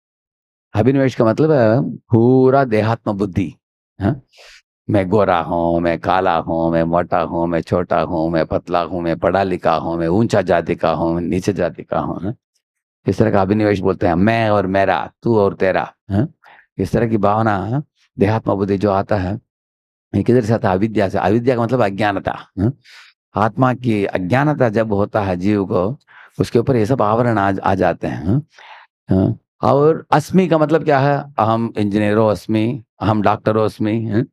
अभिनिवेश का मतलब है पूरा देहात्म बुद्धि, हाँ? मैं गोरा हूँ, मैं काला हूँ, मैं मोटा हूँ, मैं छोटा हूँ, मैं पतला हूँ, मैं पढ़ा लिखा हूँ, मैं ऊंचा जाति का हूँ, नीचे जाति का हूँ, हाँ? इस तरह का अभिनिवेश बोलते हैं, मैं और मेरा, तू और तेरा, हाँ? इस तरह की भावना, हाँ? देहात्म बुद्धि जो आता है, ये किधर से आता है? अविद्या से। अविद्या का मतलब अज्ञानता, हाँ? आत्मा की अज्ञानता जब होता है जीव को, उसके ऊपर ये सब आवरण आ जाते हैं, हाँ? हाँ? और अस्मि का मतलब क्या है? अहम इंजीनियरो अस्मि, अहम डॉक्टरो अस्मि, हाँ?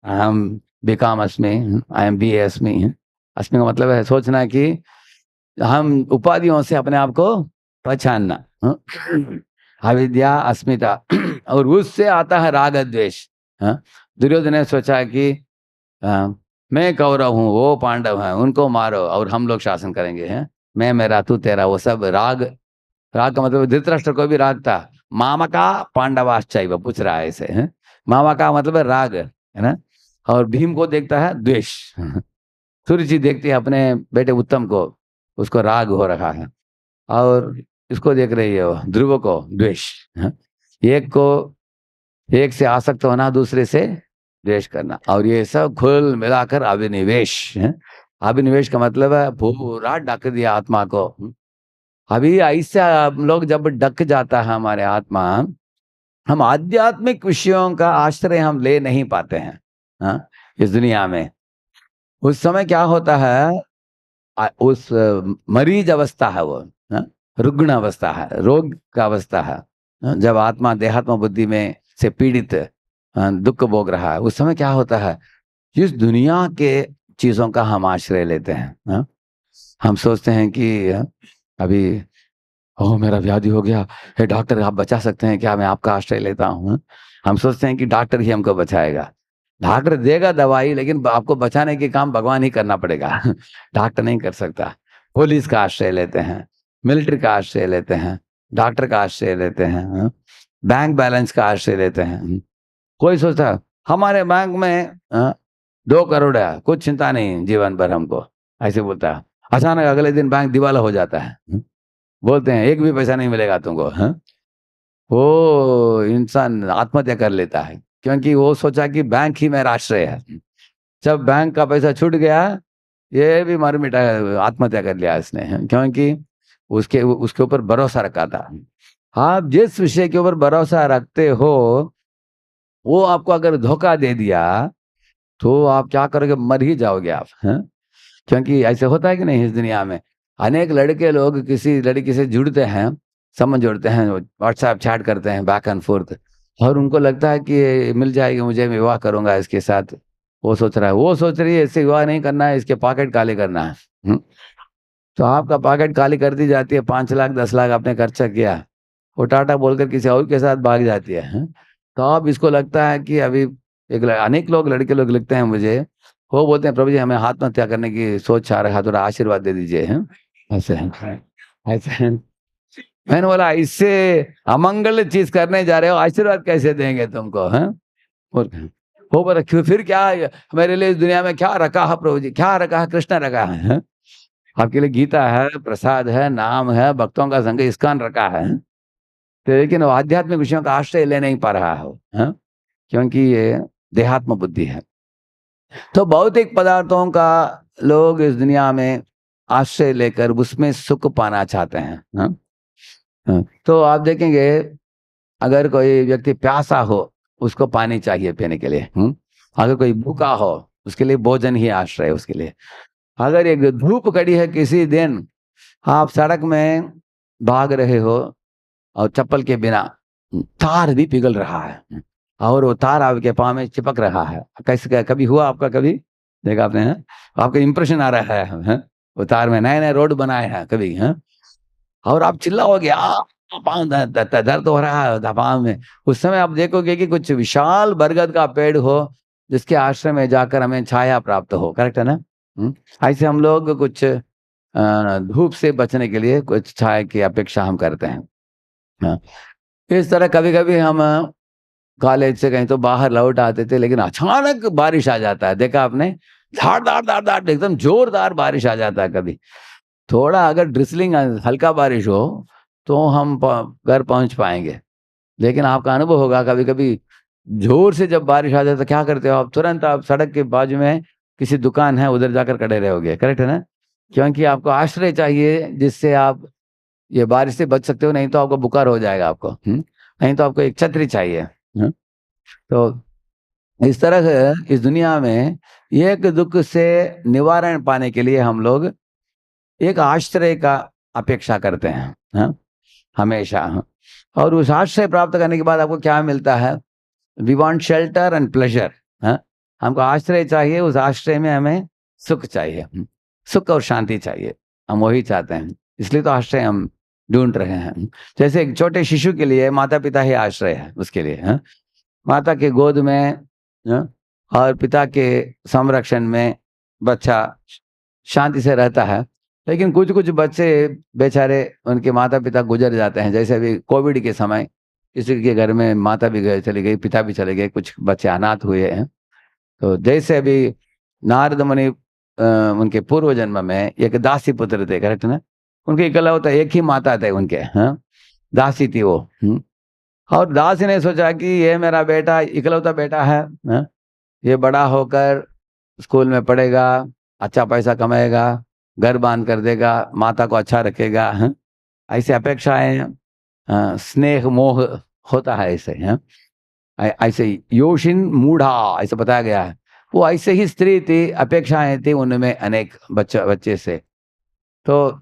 अहम बीकॉम अस्मि, आई एम बीए अस्मि, हाँ? अस्मि का मतलब है सोचना कि हम उपाधियों से अपने आप को पहचानना, हाँ? अविद्या, अस्मिता और उससे आता है राग द्वेष, हाँ? दुर्योधन ने सोचा कि मैं कौरव हूँ, वो पांडव हैं, उनको मारो और हम लोग शासन करेंगे, हैं? मैं मेरा तू तेरा, वो सब राग। राग का मतलब धृतराष्ट्र को भी राग था, मामा का पांडवाश्चैव पूछ रहा है ऐसे, हैं? मामा का मतलब है राग, है ना? और भीम को देखता है द्वेष, सूर्य जी देखते हैं अपने बेटे उत्तम को, उसको राग हो रखा है। और इसको देख रही है वो ध्रुव को द्वेष, हाँ? एक को एक से आसक्त होना, दूसरे से द्वेष करना, और ये सब खुल मिलाकर अभिनिवेश है। अभिनिवेश का मतलब है पूरा ढक दिया आत्मा को। अभी ऐसे हम लोग जब ढक जाता है हमारे आत्मा, हम आध्यात्मिक विषयों का आश्रय हम ले नहीं पाते हैं, हाँ? इस दुनिया में उस समय क्या होता है, उस मरीज अवस्था है वो, हाँ? रुग्ण अवस्था है, रोग का अवस्था है, हाँ? जब आत्मा देहात्म बुद्धि में से पीड़ित, दुख भोग रहा है, उस समय क्या होता है, जिस दुनिया के चीजों का हम आश्रय लेते हैं, हाँ? हम सोचते हैं कि अभी ओह मेरा व्याधि हो गया, हे डॉक्टर आप बचा सकते हैं क्या, मैं आपका आश्रय लेता हूँ, हाँ? हम सोचते हैं कि डॉक्टर ही हमको बचाएगा। डॉक्टर देगा दवाई, लेकिन आपको बचाने के काम भगवान ही करना पड़ेगा। डॉक्टर नहीं कर सकता। पुलिस का आश्रय लेते हैं, मिलिट्री का आश्रय लेते हैं, डॉक्टर का आश्रय लेते हैं, हाँ? बैंक बैलेंस का आश्रय लेते हैं, कोई सोचता है हमारे बैंक में 2 करोड़ है, कुछ चिंता नहीं जीवन भर हमको, ऐसे बोलता है। अचानक अगले दिन बैंक दिवाला हो जाता है, बोलते हैं एक भी पैसा नहीं मिलेगा तुमको, हाँ? वो इंसान आत्महत्या कर लेता है, क्योंकि वो सोचा कि बैंक ही मेरा आश्रय है। जब बैंक का पैसा छूट गया, ये भी मर मिटा, आत्महत्या कर लिया इसने, हाँ? क्योंकि उसके उसके ऊपर भरोसा रखा था। आप जिस विषय के ऊपर भरोसा रखते हो, वो आपको अगर धोखा दे दिया, तो आप क्या करोगे, मर ही जाओगे आप, हैं? क्योंकि ऐसे होता है कि नहीं इस दुनिया में, अनेक लड़के लोग किसी लड़की से जुड़ते हैं, समझ जोड़ते हैं, व्हाट्सएप चैट करते हैं बैक एंड फोर्थ, और उनको लगता है कि ये मिल जाएगी मुझे, मैं विवाह करूंगा इसके साथ। वो सोच रहा है, वो सोच रही है इससे विवाह नहीं करना है, इसके पॉकेट खाली करना है, तो आपका पॉकेट खाली कर दी जाती है, 5 लाख 10 लाख आपने खर्चा किया, वो टाटा बोलकर किसी और के साथ भाग जाती है, हैं? तो अब इसको लगता है कि अभी अनेक लोग लड़के लोग लिखते हैं मुझे, वो बोलते हैं प्रभु जी हमें आत्महत्या करने की सोच आ रहा है, थोड़ा आशीर्वाद दे दीजिए, हैं? ऐसे हैं, ऐसे हैं। मैंने बोला इससे अमंगल चीज करने जा रहे हो, आशीर्वाद कैसे देंगे तुमको, हैं? और वो बोला क्यों, फिर क्या मेरे लिए इस दुनिया में क्या रखा है प्रभु जी, क्या रखा है, कृष्ण रखा है, हैं? आपके लिए गीता है, प्रसाद है, नाम है, भक्तों का संग इस्कॉन रखा है, तो लेकिन वो आध्यात्मिक विषयों का आश्रय ले नहीं पा रहा हो, हाँ? क्योंकि ये देहात्म बुद्धि है। तो भौतिक पदार्थों का लोग इस दुनिया में आश्रय लेकर उसमें सुख पाना चाहते हैं, हाँ? तो आप देखेंगे अगर कोई व्यक्ति प्यासा हो उसको पानी चाहिए पीने के लिए। अगर कोई भूखा हो उसके लिए भोजन ही आश्रय है उसके लिए। अगर एक धूप कड़ी है, किसी दिन आप सड़क में भाग रहे हो और चप्पल के बिना, तार भी पिघल रहा है और वो तार आपके पाँव में चिपक रहा है, कैसे कभी हुआ आपका? कभी देखा आपने? है आपका इंप्रेशन आ रहा है? वो तार में नए नए रोड बनाए हैं कभी? है और आप चिल्लाओगे पाँव दर्द हो रहा है पाँव में। उस समय आप देखोगे कि कुछ विशाल बरगद का पेड़ हो जिसके आश्रय में जाकर हमें छाया प्राप्त हो। करेक्ट है ना? ऐसे हम लोग कुछ धूप से बचने के लिए कुछ छाया की अपेक्षा हम करते हैं। हाँ, इस तरह कभी कभी हम कॉलेज से कहीं तो बाहर लौट आते थे, लेकिन अचानक बारिश आ जाता है। देखा आपने? धाड़ धाड़ धाड़ धाड़ एकदम जोरदार बारिश आ जाता है। कभी थोड़ा अगर ड्रिसलिंग हल्का बारिश हो तो हम घर पहुंच पाएंगे, लेकिन आपका अनुभव होगा कभी कभी जोर से जब बारिश आ जाए तो क्या करते हो आप? तुरंत आप सड़क के बाजू में किसी दुकान है उधर जाकर खड़े रहोगे। करेक्ट है ना? क्योंकि आपको आश्रय चाहिए जिससे आप ये बारिश से बच सकते हो, नहीं तो आपको बुखार हो जाएगा आपको। नहीं तो आपको एक छतरी चाहिए। तो इस तरह से इस दुनिया में एक दुख से निवारण पाने के लिए हम लोग एक आश्रय का अपेक्षा करते हैं। हमेशा। और उस आश्रय प्राप्त करने के बाद आपको क्या मिलता है? We want shelter and pleasure. हमको आश्रय चाहिए, उस आश्रय में हमें सुख चाहिए, सुख और शांति चाहिए, हम वही चाहते हैं। इसलिए तो आश्रय हम ढूंढ रहे हैं। जैसे एक छोटे शिशु के लिए माता पिता ही आश्रय है उसके लिए। माता के गोद में और पिता के संरक्षण में बच्चा शांति से रहता है। लेकिन कुछ कुछ बच्चे बेचारे उनके माता पिता गुजर जाते हैं। जैसे अभी कोविड के समय किसी के घर में माता भी चली गई, पिता भी चले गए, कुछ बच्चे अनाथ हुए हैं। तो जैसे अभी नारद मुनि उनके पूर्व जन्म में एक दासी पुत्र थे। करेक्ट ना? उनके इकलौता एक ही माता थे उनके। दासी थी वो। और दासी ने सोचा कि ये मेरा बेटा इकलौता बेटा है, ये बड़ा होकर स्कूल में पढ़ेगा, अच्छा पैसा कमाएगा, घर बांध कर देगा, माता को अच्छा रखेगा। ऐसे अपेक्षाएं स्नेह मोह होता है ऐसे। ऐसे योशिन मूढ़ा ऐसे बताया गया है। वो ऐसे ही स्त्री थी, अपेक्षाएं थी उनमें अनेक बच्चे से। तो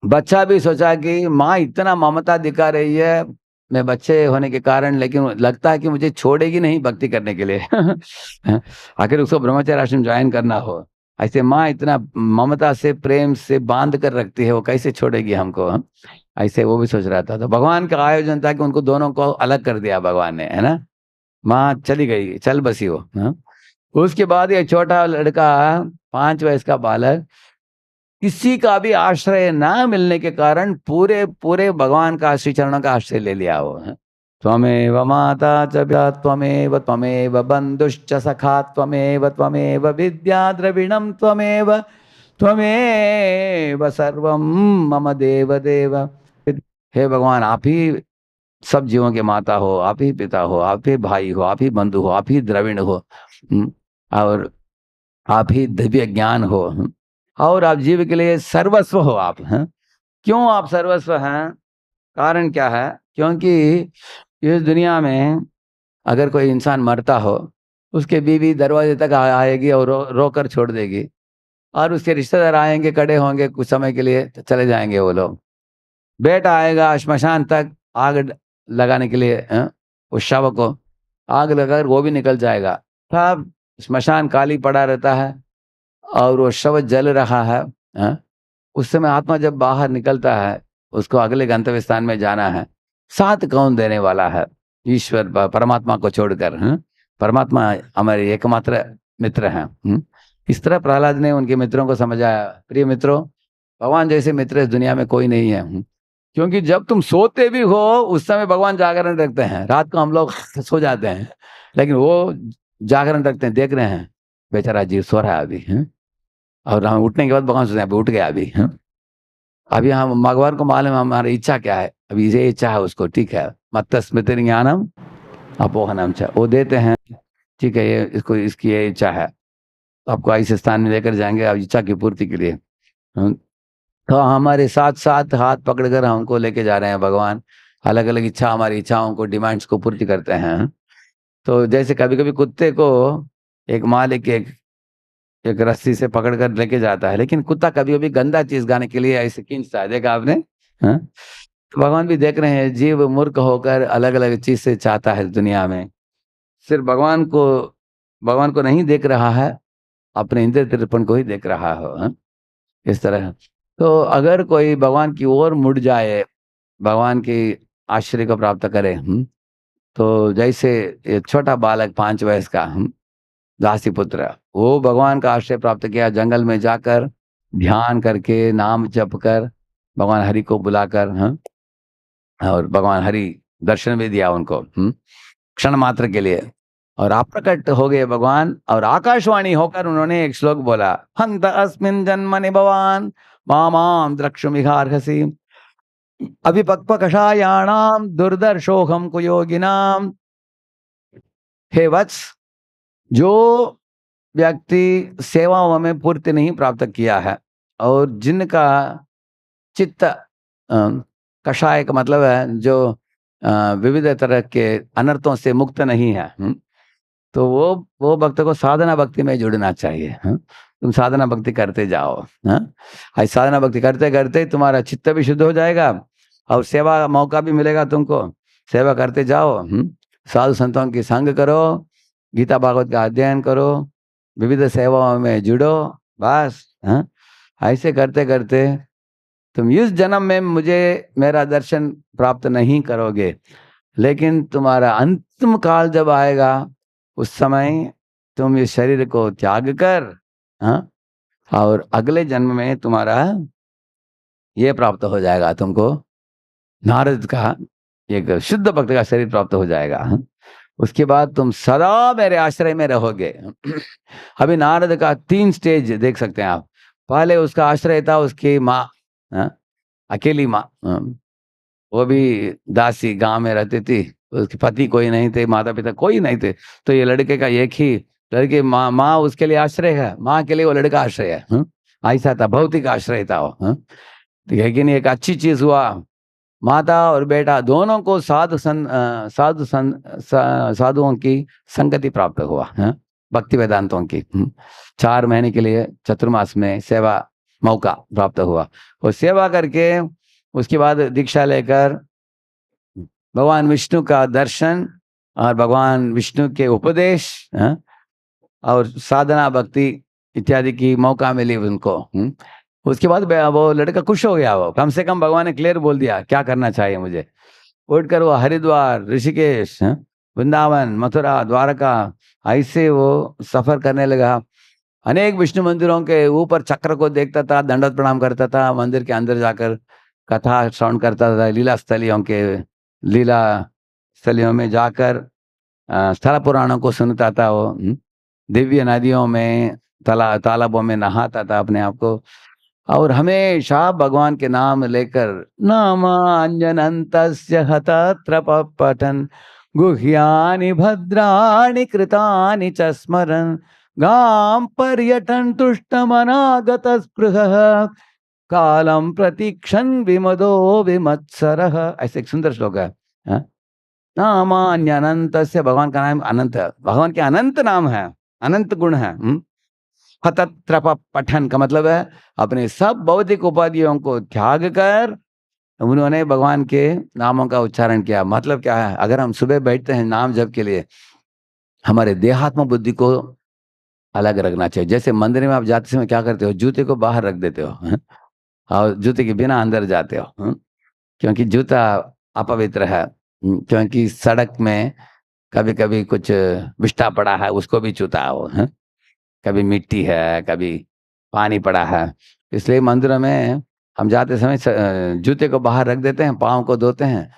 बच्चा भी सोचा कि माँ इतना ममता दिखा रही है मैं बच्चे होने के कारण, लेकिन लगता है कि मुझे छोड़ेगी नहीं भक्ति करने के लिए। आखिर उसको ब्रह्मचर्य आश्रम ज्वाइन करना हो, ऐसे माँ इतना ममता से प्रेम से बांध कर रखती है, वो कैसे छोड़ेगी हमको? ऐसे वो भी सोच रहा था। तो भगवान का आयोजन था कि उनको दोनों को अलग कर दिया भगवान ने, है ना? माँ चली गई, चल बसी वो। उसके बाद ये छोटा लड़का 5 वर्ष का बालक किसी का भी आश्रय ना मिलने के कारण पूरे पूरे भगवान का श्री चरणों का आश्रय ले लिया वो। त्वमेव माता च पिता त्वमेव त्वमेव बंधुश्च सखा त्वमेव त्वमेव विद्या द्रविणम त्वमेव त्वमेव सर्वम मम देव देव। हे भगवान, आप ही सब जीवों के माता हो, आप ही पिता हो, आप ही भाई हो, आप ही बंधु हो, आप ही द्रविण हो, और आप ही दिव्य ज्ञान हो, और आप जीव के लिए सर्वस्व हो आप। हैं? क्यों आप सर्वस्व हैं? कारण क्या है? क्योंकि इस दुनिया में अगर कोई इंसान मरता हो, उसके बीवी दरवाजे तक आएगी और रो कर छोड़ देगी, और उसके रिश्तेदार आएंगे, खड़े होंगे कुछ समय के लिए, तो चले जाएंगे वो लोग। बेटा आएगा श्मशान तक आग लगाने के लिए, उस शव को आग लगाकर वो भी निकल जाएगा। तब श्मशान खाली पड़ा रहता है और वो शव जल रहा है। उस समय आत्मा जब बाहर निकलता है, उसको अगले गंतव्य स्थान में जाना है, साथ कौन देने वाला है? ईश्वर परमात्मा को छोड़कर। परमात्मा हमारे एकमात्र मित्र हैं। इस तरह प्रहलाद ने उनके मित्रों को समझाया, प्रिय मित्रों, भगवान जैसे मित्र इस दुनिया में कोई नहीं है। क्योंकि जब तुम सोते भी हो उस समय भगवान जागरण रखते हैं। रात को हम लोग सो जाते हैं, लेकिन वो जागरण रखते हैं, देख रहे हैं बेचारा जीव सो रहा है अभी। और हम उठने के बाद भगवान सोचते हैं अभी उठ गया अभी। अभी हम भगवान को मालूम है हमारी इच्छा क्या है, अभी ये इच्छा है उसको, ठीक है, मत स्मृति ज्ञानम अपोहनम च, वो देते हैं, ठीक है, ये इसको इसकी ये इच्छा है, आपको ऐसे स्थान में लेकर जाएंगे आप इच्छा की पूर्ति के लिए। तो हमारे साथ साथ हाथ पकड़कर हमको लेके जा रहे हैं भगवान। अलग अलग इच्छा, हमारी इच्छाओं को, डिमांड्स को पूर्ति करते हैं। तो जैसे कभी कभी कुत्ते को एक मालिक एक रस्सी से पकड़कर लेके जाता है, लेकिन कुत्ता कभी कभी गंदा चीज खाने के लिए ऐसे खींचता है, देखा आपने? हाँ? तो भगवान भी देख रहे हैं, जीव मूर्ख होकर अलग अलग चीज से चाहता है दुनिया में। सिर्फ भगवान को नहीं देख रहा है, अपने इंद्रिय तृपण को ही देख रहा हो। हाँ? इस तरह तो अगर कोई भगवान की ओर मुड़ जाए, भगवान की आश्रय को प्राप्त करे, तो जैसे ये छोटा बालक 5 वर्ष का, दासी पुत्र, वो भगवान का आश्रय प्राप्त किया, जंगल में जाकर ध्यान करके नाम जप कर भगवान हरि को बुलाकर, और भगवान हरि दर्शन भी दिया उनको, क्षण मात्र के लिए, और आप प्रकट हो गए भगवान। और आकाशवाणी होकर उन्होंने एक श्लोक बोला, हंत अस्मिन् जन्मनि भवान मामाम द्रक्ष्युमिहार्हसि अभिपक्व कषायाणाम दुर्दर्शोहम कुयोगिनाम। हे वत्स, जो व्यक्ति सेवाओं में पूर्ति नहीं प्राप्त किया है और जिनका चित्त कषाय का मतलब है जो विविध तरह के अनर्थों से मुक्त नहीं है, तो वो भक्त को साधना भक्ति में जुड़ना चाहिए। तुम साधना भक्ति करते जाओ। ऐसी साधना भक्ति करते करते तुम्हारा चित्त भी शुद्ध हो जाएगा और सेवा का मौका भी मिलेगा तुमको। सेवा करते जाओ, साधु संतों की संग करो, गीता भागवत का अध्ययन करो, विविध सेवाओं में जुड़ो, बस। ऐसे करते करते तुम इस जन्म में मेरा दर्शन प्राप्त नहीं करोगे, लेकिन तुम्हारा अंतिम काल जब आएगा उस समय तुम इस शरीर को त्याग कर, और अगले जन्म में तुम्हारा ये प्राप्त हो जाएगा, तुमको नारद का एक शुद्ध भक्त का शरीर प्राप्त हो जाएगा। उसके बाद तुम सदा मेरे आश्रय में रहोगे। अभी नारद का 3 स्टेज देख सकते हैं आप। पहले उसका आश्रय था उसकी माँ, अकेली माँ, वो भी दासी, गांव में रहती थी, उसके पति कोई नहीं थे, माता पिता कोई नहीं थे, तो ये लड़के का एक ही लड़के, माँ उसके लिए आश्रय है, माँ के लिए वो लड़का आश्रय है। ऐसा था, भौतिक आश्रय था वो। लेकिन एक अच्छी चीज हुआ, माता और बेटा दोनों को साधुओं की संगति प्राप्त हुआ, भक्ति वेदांतों की। 4 महीने के लिए चतुर्मास में सेवा मौका प्राप्त हुआ, और सेवा करके उसके बाद दीक्षा लेकर भगवान विष्णु का दर्शन और भगवान विष्णु के उपदेश और साधना भक्ति इत्यादि की मौका मिली उनको। उसके बाद वो लड़का खुश हो गया, वो कम से कम भगवान ने क्लियर बोल दिया क्या करना चाहिए मुझे। उठकर वो हरिद्वार, ऋषिकेश, वृंदावन, मथुरा, द्वारका ऐसे वो सफर करने लगा। अनेक विष्णु मंदिरों के ऊपर चक्र को देखता था, दंडवत प्रणाम करता था, मंदिर के अंदर जाकर कथा श्रवण करता था, लीला स्थलियों में जाकर स्थल पुराणों को सुनता था, वो दिव्य नदियों में, तालाबों में नहाता था अपने आप को, और हमेशा भगवान के नाम लेकर नामांजनन्तस्य हतत्र पठन् गुह्यानि भद्राणि कृतानि च स्मरन् गां पर्यटन् तुष्टमनागत स्पृहः कालम प्रतीक्षण विमदो विमत्सरः। ऐसे एक सुंदर श्लोक है। नामान्य अनंत से, भगवान का नाम अनंत है, भगवान के अनंत नाम है, अनंत गुण है। हतत्रप पठन का मतलब है अपने सब भौतिक उपाधियों को त्याग कर उन्होंने भगवान के नामों का उच्चारण किया। मतलब क्या है, अगर हम सुबह बैठते हैं नाम जप के लिए, हमारे देहात्म बुद्धि को अलग रखना चाहिए। जैसे मंदिर में आप जाते समय क्या करते हो, जूते को बाहर रख देते हो और जूते के बिना अंदर जाते हो, क्योंकि जूता अपवित्र है, क्योंकि सड़क में कभी कभी कुछ विष्ठा पड़ा है उसको भी छूता हो, कभी मिट्टी है, कभी पानी पड़ा है, इसलिए मंदिरों में हम जाते समय जूते को बाहर रख देते हैं, पाँव को धोते हैं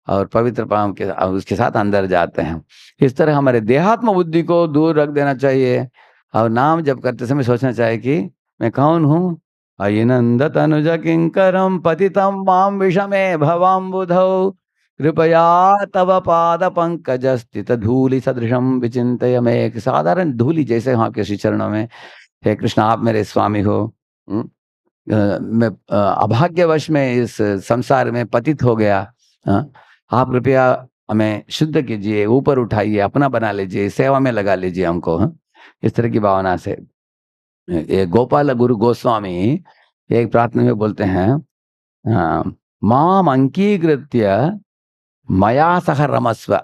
और पवित्र पाँव के उसके साथ अंदर जाते हैं। इस तरह हमारे देहात्म बुद्धि को दूर रख देना चाहिए और नाम जप करते समय सोचना चाहिए कि मैं कौन हूँ। अयिनंद तनुज किंकरम पतितम माम विषमे भवाम्बुधौ कृपया तव पाद पंकज स्थित धूलि सदृशम विचिंतय। मैं एक साधारण धूलि जैसे वहां के श्री चरणों में, हे कृष्ण आप मेरे स्वामी हो, मैं अभाग्यवश में इस संसार में पतित हो गया, आप कृपया हमें शुद्ध कीजिए, ऊपर उठाइए, अपना बना लीजिए, सेवा में लगा लीजिए हमको। इस तरह की भावना से ये गोपाल गुरु गोस्वामी एक प्रार्थना में बोलते हैं, माम अंकीकृत्य मया सह रमस्व।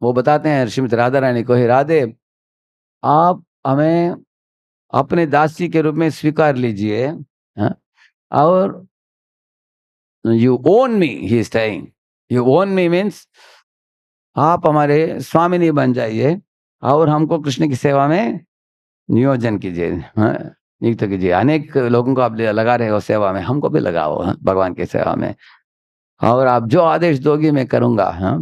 वो बताते हैं श्रीमती राधा रानी को, हे राधे आप हमें अपने दासी के रूप में स्वीकार लीजिए, और you own me, he is telling, you own me means आप हमारे स्वामिनी बन जाइए और हमको कृष्ण की सेवा में नियोजन कीजिए, नियुक्त कीजिए। अनेक लोगों को आप लगा रहे हो सेवा में, हमको भी लगाओ भगवान की सेवा में, और आप जो आदेश दोगी मैं करूँगा,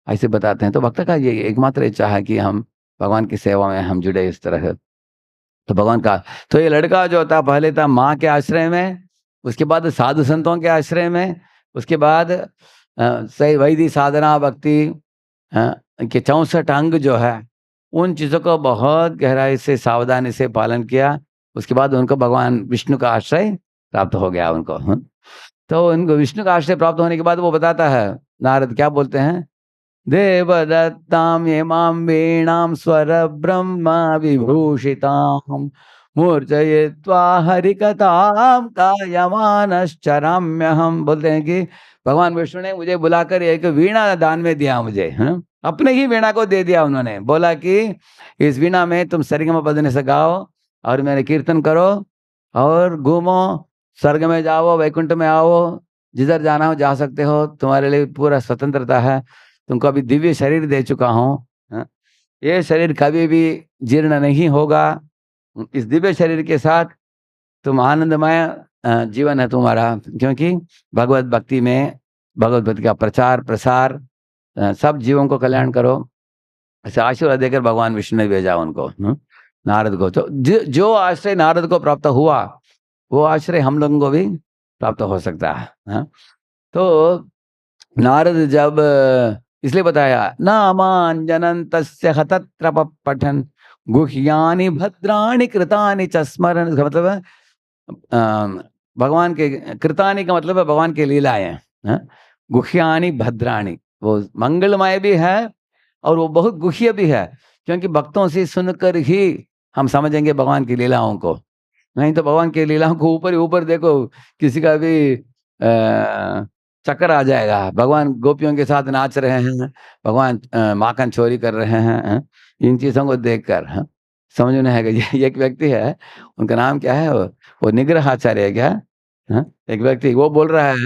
ऐसे बताते हैं। तो भक्त का ये एकमात्र इच्छा है कि हम भगवान की सेवा में हम जुड़े इस तरह। तो भगवान का, तो ये लड़का जो था पहले था माँ के आश्रय में, उसके बाद साधु संतों के आश्रय में, उसके बाद सही वैदिक साधना भक्ति के 64 अंग जो है उन चीज़ों को बहुत गहराई से सावधानी से पालन किया। उसके बाद उनको भगवान विष्णु का आश्रय प्राप्त हो गया उनको। तो उनको विष्णु का आश्रय प्राप्त होने के बाद वो बताता है, नारद क्या बोलते हैं, देवदत्ताम हेमां वीणां स्वर ब्रह्म विभूषितां मूर्छयित्वा हरिकथां कायमानश्चराम्यहम्। बोलते हैं कि भगवान विष्णु ने मुझे बुलाकर एक वीणा दान में दिया मुझे, अपने ही वीणा को दे दिया। उन्होंने बोला कि इस वीणा में तुम सरगम बजने से गाओ और मेरे कीर्तन करो और घूमो, स्वर्ग में जाओ, वैकुंठ में आओ, जिधर जाना हो जा सकते हो, तुम्हारे लिए पूरा स्वतंत्रता है, तुमको अभी दिव्य शरीर दे चुका हूँ, ये शरीर कभी भी जीर्ण नहीं होगा, इस दिव्य शरीर के साथ तुम आनंदमय जीवन है तुम्हारा, क्योंकि भगवत भक्ति में भगवत भक्ति का प्रचार प्रसार सब जीवों को कल्याण करो। ऐसे आशीर्वाद देकर भगवान विष्णु ने भेजा उनको, नारद को। तो जो आश्रय नारद को प्राप्त हुआ वो आश्रय हम लोगों को भी प्राप्त हो सकता है। तो नारद जब, इसलिए बताया नामांजनं तस्य हतत्र पठन गुह्यानि भद्राणि कृतानि च स्मरन्। मतलब है भगवान के, कृतानि का मतलब है भगवान के लीलाएं, गुह्यानि भद्राणि, वो मंगलमय भी है और वो बहुत गुह्य भी है, क्योंकि भक्तों से सुनकर ही हम समझेंगे भगवान की लीलाओं को। नहीं तो भगवान की लीलाओं को ऊपर ही ऊपर देखो, किसी का भी चक्कर आ जाएगा। भगवान गोपियों के साथ नाच रहे हैं, भगवान माखन चोरी कर रहे हैं, इन चीज़ों को देखकर समझ में आएगा। ये एक व्यक्ति है, उनका नाम क्या है, वो निग्रहाचार्य है क्या, एक व्यक्ति, वो बोल रहा है,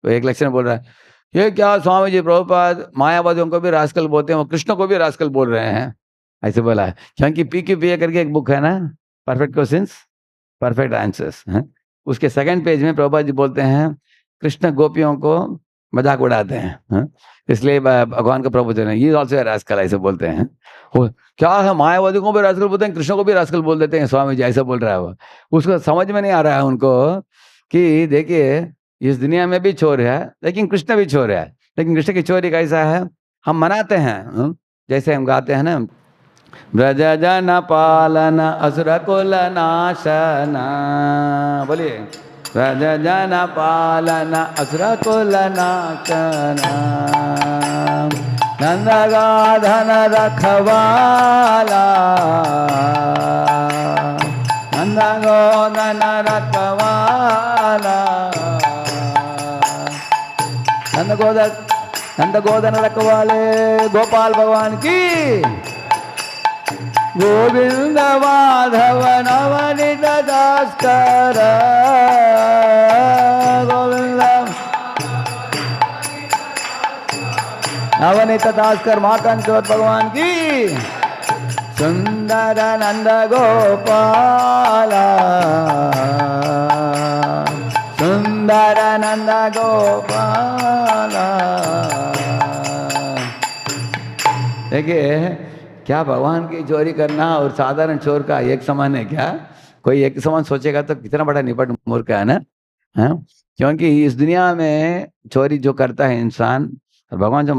वो एक लेक्चर में बोल रहा है, ये क्या स्वामी जी प्रभुपाद मायावादियों को भी रास्कल बोलते हैं, वो कृष्ण को भी रास्कल बोल रहे हैं, ऐसे बोला है। क्योंकि PQPA करके एक बुक है ना, परफेक्ट क्वेश्चंस परफेक्ट आंसर्स, उसके सेकंड पेज में प्रभुपाद जी बोलते हैं कृष्ण गोपियों को मजाक उड़ाते हैं, इसलिए भगवान का प्रभु ये ऑल्सो रास्कल, ऐसे बोलते हैं। वो क्या है, मायावादी को भी रास्कल बोलते हैं, कृष्ण को भी रास्कल बोल देते हैं स्वामी जी, ऐसा बोल रहा है वो। उसको समझ में नहीं आ रहा है उनको कि देखिए इस दुनिया में भी चोर है लेकिन कृष्ण भी चोर है, लेकिन कृष्ण की चोरी कैसा है, हम मनाते हैं, जैसे हम गाते हैं ना, ब्रज जन पालन असुर कुल नाशन, बोलिए, ब्रज जन पालन असुर कुल नाशन, नंद गाधन रखवाला, नंद गोधन रखवाला, नंद गोधन रखवाले गोपाल भगवान की, गोविंद माधव नवनीत दास कर, गोविंद नवनीत दास कर माखन चोर भगवान की, सुंदर नंद गोपाला, सुंदर नंद गोपाला। देखिए क्या भगवान की चोरी करना और साधारण चोर का एक समान है क्या? कोई एक समान सोचेगा तो कितना बड़ा निपट मूर्ख है ना, क्योंकि इस दुनिया में चोरी जो करता है इंसान, भगवान जब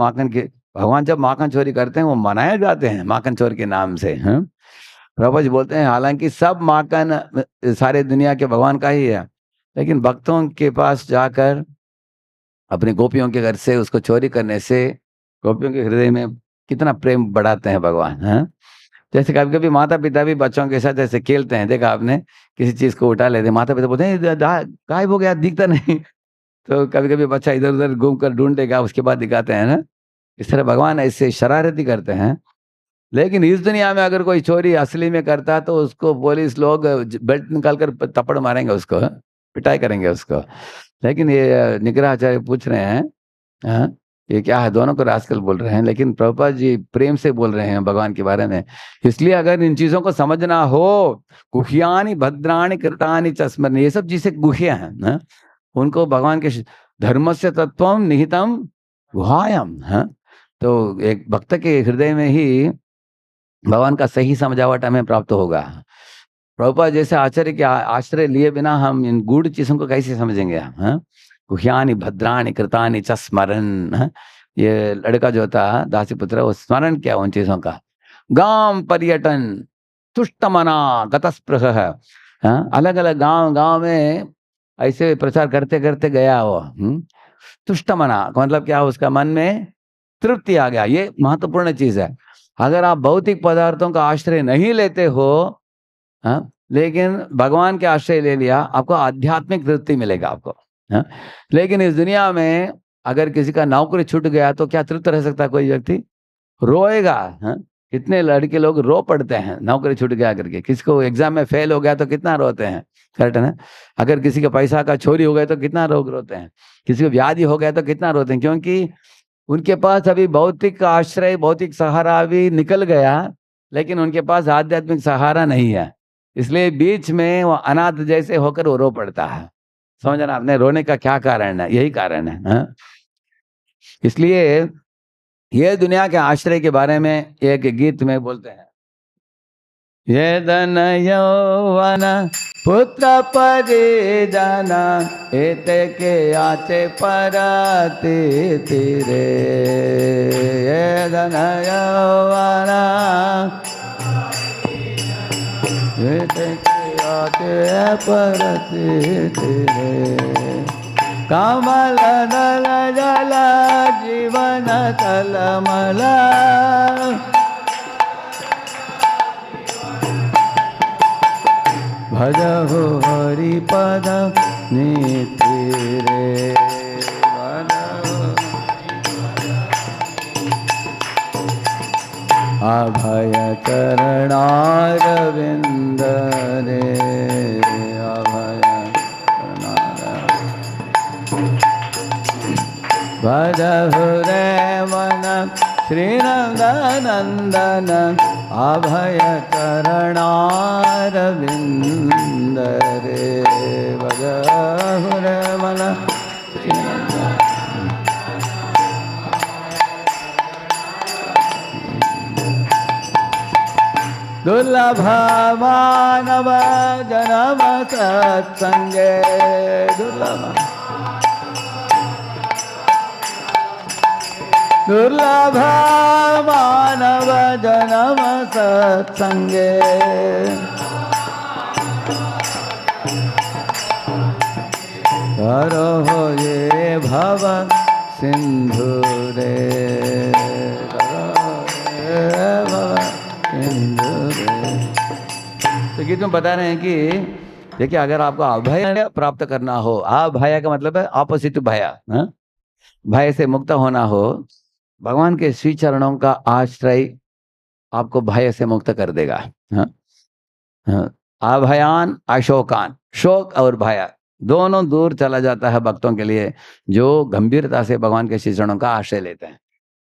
माखन चोरी करते हैं वो मनाए जाते हैं माखन चोर के नाम से। प्रभु जी बोलते हैं हालांकि सब माखन सारे दुनिया के भगवान का ही है, लेकिन भक्तों के पास जाकर अपनी गोपियों के घर से उसको चोरी करने से गोपियों के हृदय में कितना प्रेम बढ़ाते हैं भगवान, हैं? जैसे कभी कभी माता पिता भी बच्चों के साथ ऐसे खेलते हैं, देखा आपने, किसी चीज को उठा लेते हैं, माता पिता बोलते हैं गायब हो गया, दिखता नहीं। तो कभी कभी बच्चा इधर उधर घूम कर ढूंढेगा, उसके बाद दिखाते हैं ना। इस तरह भगवान ऐसे शरारती करते हैं। लेकिन इस दुनिया में अगर कोई चोरी असली में करता तो उसको पुलिस लोग बेल्ट निकाल कर थप्पड़ मारेंगे, उसको पिटाई करेंगे उसको। लेकिन ये निग्रहाचार्य पूछ रहे हैं, हाँ, ये क्या है, दोनों को रास्कल बोल रहे हैं, लेकिन प्रभुपाद जी प्रेम से बोल रहे हैं भगवान के बारे में। इसलिए अगर इन चीजों को समझना हो, गुह्यानि भद्राणि कृतानि च स्मरन्, ये सब चीजें गुह्य हैं, हाँ? उनको भगवान के धर्मस्य तत्वम निहितम गुहायम, हाँ? तो एक भक्त के हृदय में ही भगवान का सही समझावट हमें प्राप्त होगा। प्रभुपाद जैसे आचार्य के आश्रय लिए बिना हम इन गूढ़ चीजों को कैसे समझेंगे, हाँ? गुह्यानि भद्राणि कृतानि च स्मरन्, हाँ? ये लड़का जो था दासी पुत्र, वो स्मरण किया उन चीजों का। गांव पर्यटन तुष्टमना गतस्पृह, हाँ? अलग अलग गांव गांव में ऐसे प्रचार करते करते गया वो, तुष्टमना का मतलब क्या, उसका मन में तृप्ति आ गया। ये महत्वपूर्ण चीज है। अगर आप भौतिक पदार्थों का आश्रय नहीं लेते हो, हाँ, लेकिन भगवान के आश्रय ले लिया, आपको आध्यात्मिक तृप्ति मिलेगा आपको, हाँ? लेकिन इस दुनिया में अगर किसी का नौकरी छूट गया तो क्या तृप्त रह सकता है कोई व्यक्ति? रोएगा, हाँ? कितने लड़के लोग रो पड़ते हैं नौकरी छूट गया करके। किसी को एग्जाम में फेल हो गया तो कितना रोते हैं, करेक्ट है ना? अगर किसी का पैसा का चोरी हो गया तो कितना लोग रोते हैं, किसी को व्याधि हो गया तो कितना रोते हैं, क्योंकि उनके पास अभी भौतिक आश्रय, भौतिक सहारा भी निकल गया, लेकिन उनके पास आध्यात्मिक सहारा नहीं है। इसलिए बीच में वो अनाथ जैसे होकर वो रो पड़ता है। समझना आपने, रोने का क्या कारण है? यही कारण है, हाँ? इसलिए ये दुनिया के आश्रय के बारे में एक गीत में बोलते हैं, ये धन यौवन पुत्र परिजन एते के आचे परति तीरे, ये धन यौवन एते के आचे परति तीरे, कमल दल जल जीवन कलमल, भजहु हरि पद नीति रे, अभय चरणारविंद रे, अभय भजहु रे मन श्रीनंदनंदन, अभय चरणारविंद रे, भजहु रे मन दुर्लभ मानव जन्म सत्संगे, दुर्लभ दुर्लभ मानव जन्म सत्संगे, करो हो ये भव सिंधु रे, भव सिंधु रे। तो गीत में बता रहे हैं कि देखिए, अगर आपको अभय प्राप्त करना हो, अभय का मतलब है ऑपोजिट भय, भय से मुक्त होना हो, भगवान के श्री चरणों का आश्रय आपको भय से मुक्त कर देगा, अभयान अशोकान, शोक और भय दोनों दूर चला जाता है भक्तों के लिए, जो गंभीरता से भगवान के श्री चरणों का आश्रय लेते हैं।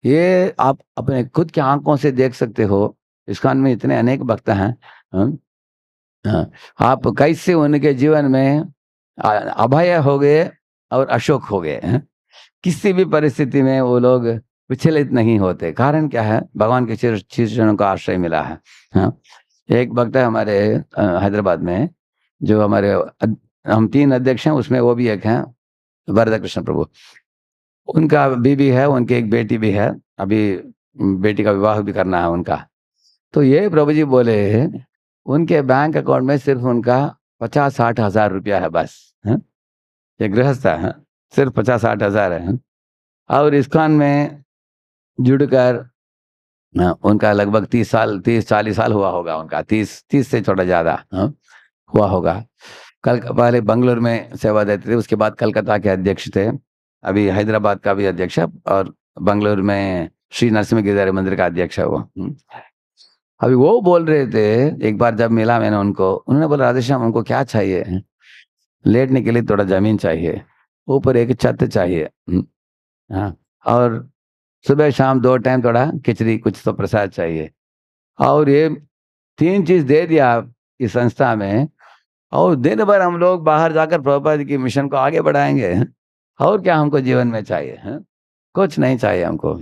ये आप अपने खुद की आंखों से देख सकते हो। इस्कॉन में इतने अनेक भक्त हैं, आप कैसे उनके जीवन में अभय हो गए और अशोक हो गए, किसी भी परिस्थिति में वो लोग विचलित नहीं होते। कारण क्या है? भगवान के श्री चरणों का आश्रय मिला है। हाँ, एक भक्त है हमारे हैदराबाद में, जो हमारे हम 3 अध्यक्ष हैं, उसमें वो भी एक हैं, वरदा कृष्ण प्रभु। उनका बीबी है, उनकी एक बेटी भी है, अभी बेटी का विवाह भी करना है उनका। तो ये प्रभु जी बोले, उनके बैंक अकाउंट में सिर्फ उनका 50-60 हज़ार रुपया है बस, ये गृहस्थ है, सिर्फ 50-60 हज़ार है। और इस्कॉन में जुड़कर उनका लगभग 30-40 साल हुआ होगा उनका, 30 से थोड़ा ज़्यादा हुआ होगा। कल पहले बंगलोर में सेवा देते थे, उसके बाद कलकत्ता के अध्यक्ष थे, अभी हैदराबाद का भी अध्यक्ष है, और बंगलोर में श्री नरसिम्हा गिरधारी मंदिर का अध्यक्ष है वो। अभी वो बोल रहे थे, एक बार जब मिला मैंने उनको, उन्होंने बोला राधेश्याम उनको क्या चाहिए, लेटने के लिए थोड़ा जमीन चाहिए, ऊपर एक छत चाहिए, हाँ, और सुबह शाम 2 टाइम थोड़ा खिचड़ी कुछ तो प्रसाद चाहिए, और ये 3 चीज दे दिया इस संस्था में, और दिन भर हम लोग बाहर जाकर प्रभुपाद जी की मिशन को आगे बढ़ाएंगे। और क्या हमको जीवन में चाहिए, कुछ नहीं चाहिए हमको।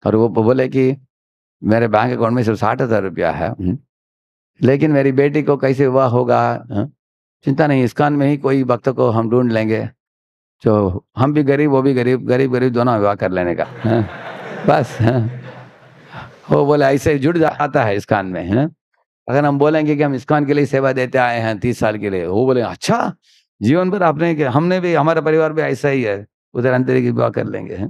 और वो बोले कि मेरे बैंक अकाउंट में सिर्फ 60,000 रुपया है, लेकिन मेरी बेटी को कैसे विवाह होगा, चिंता नहीं, इस्कॉन में ही कोई भक्त को हम ढूंढ लेंगे, जो हम भी गरीब वो भी गरीब, गरीब गरीब दोनों विवाह कर लेने का, बस। वो बोले ऐसे जुड़ जाता है इस्कॉन में। अगर हम बोलेंगे कि हम इस्कॉन के लिए सेवा देते आए हैं 30 साल के लिए, वो बोले अच्छा जीवन भर आपने, हमने भी, हमारा परिवार भी ऐसा ही है, उधर अंतरिक्ष विवाह कर लेंगे।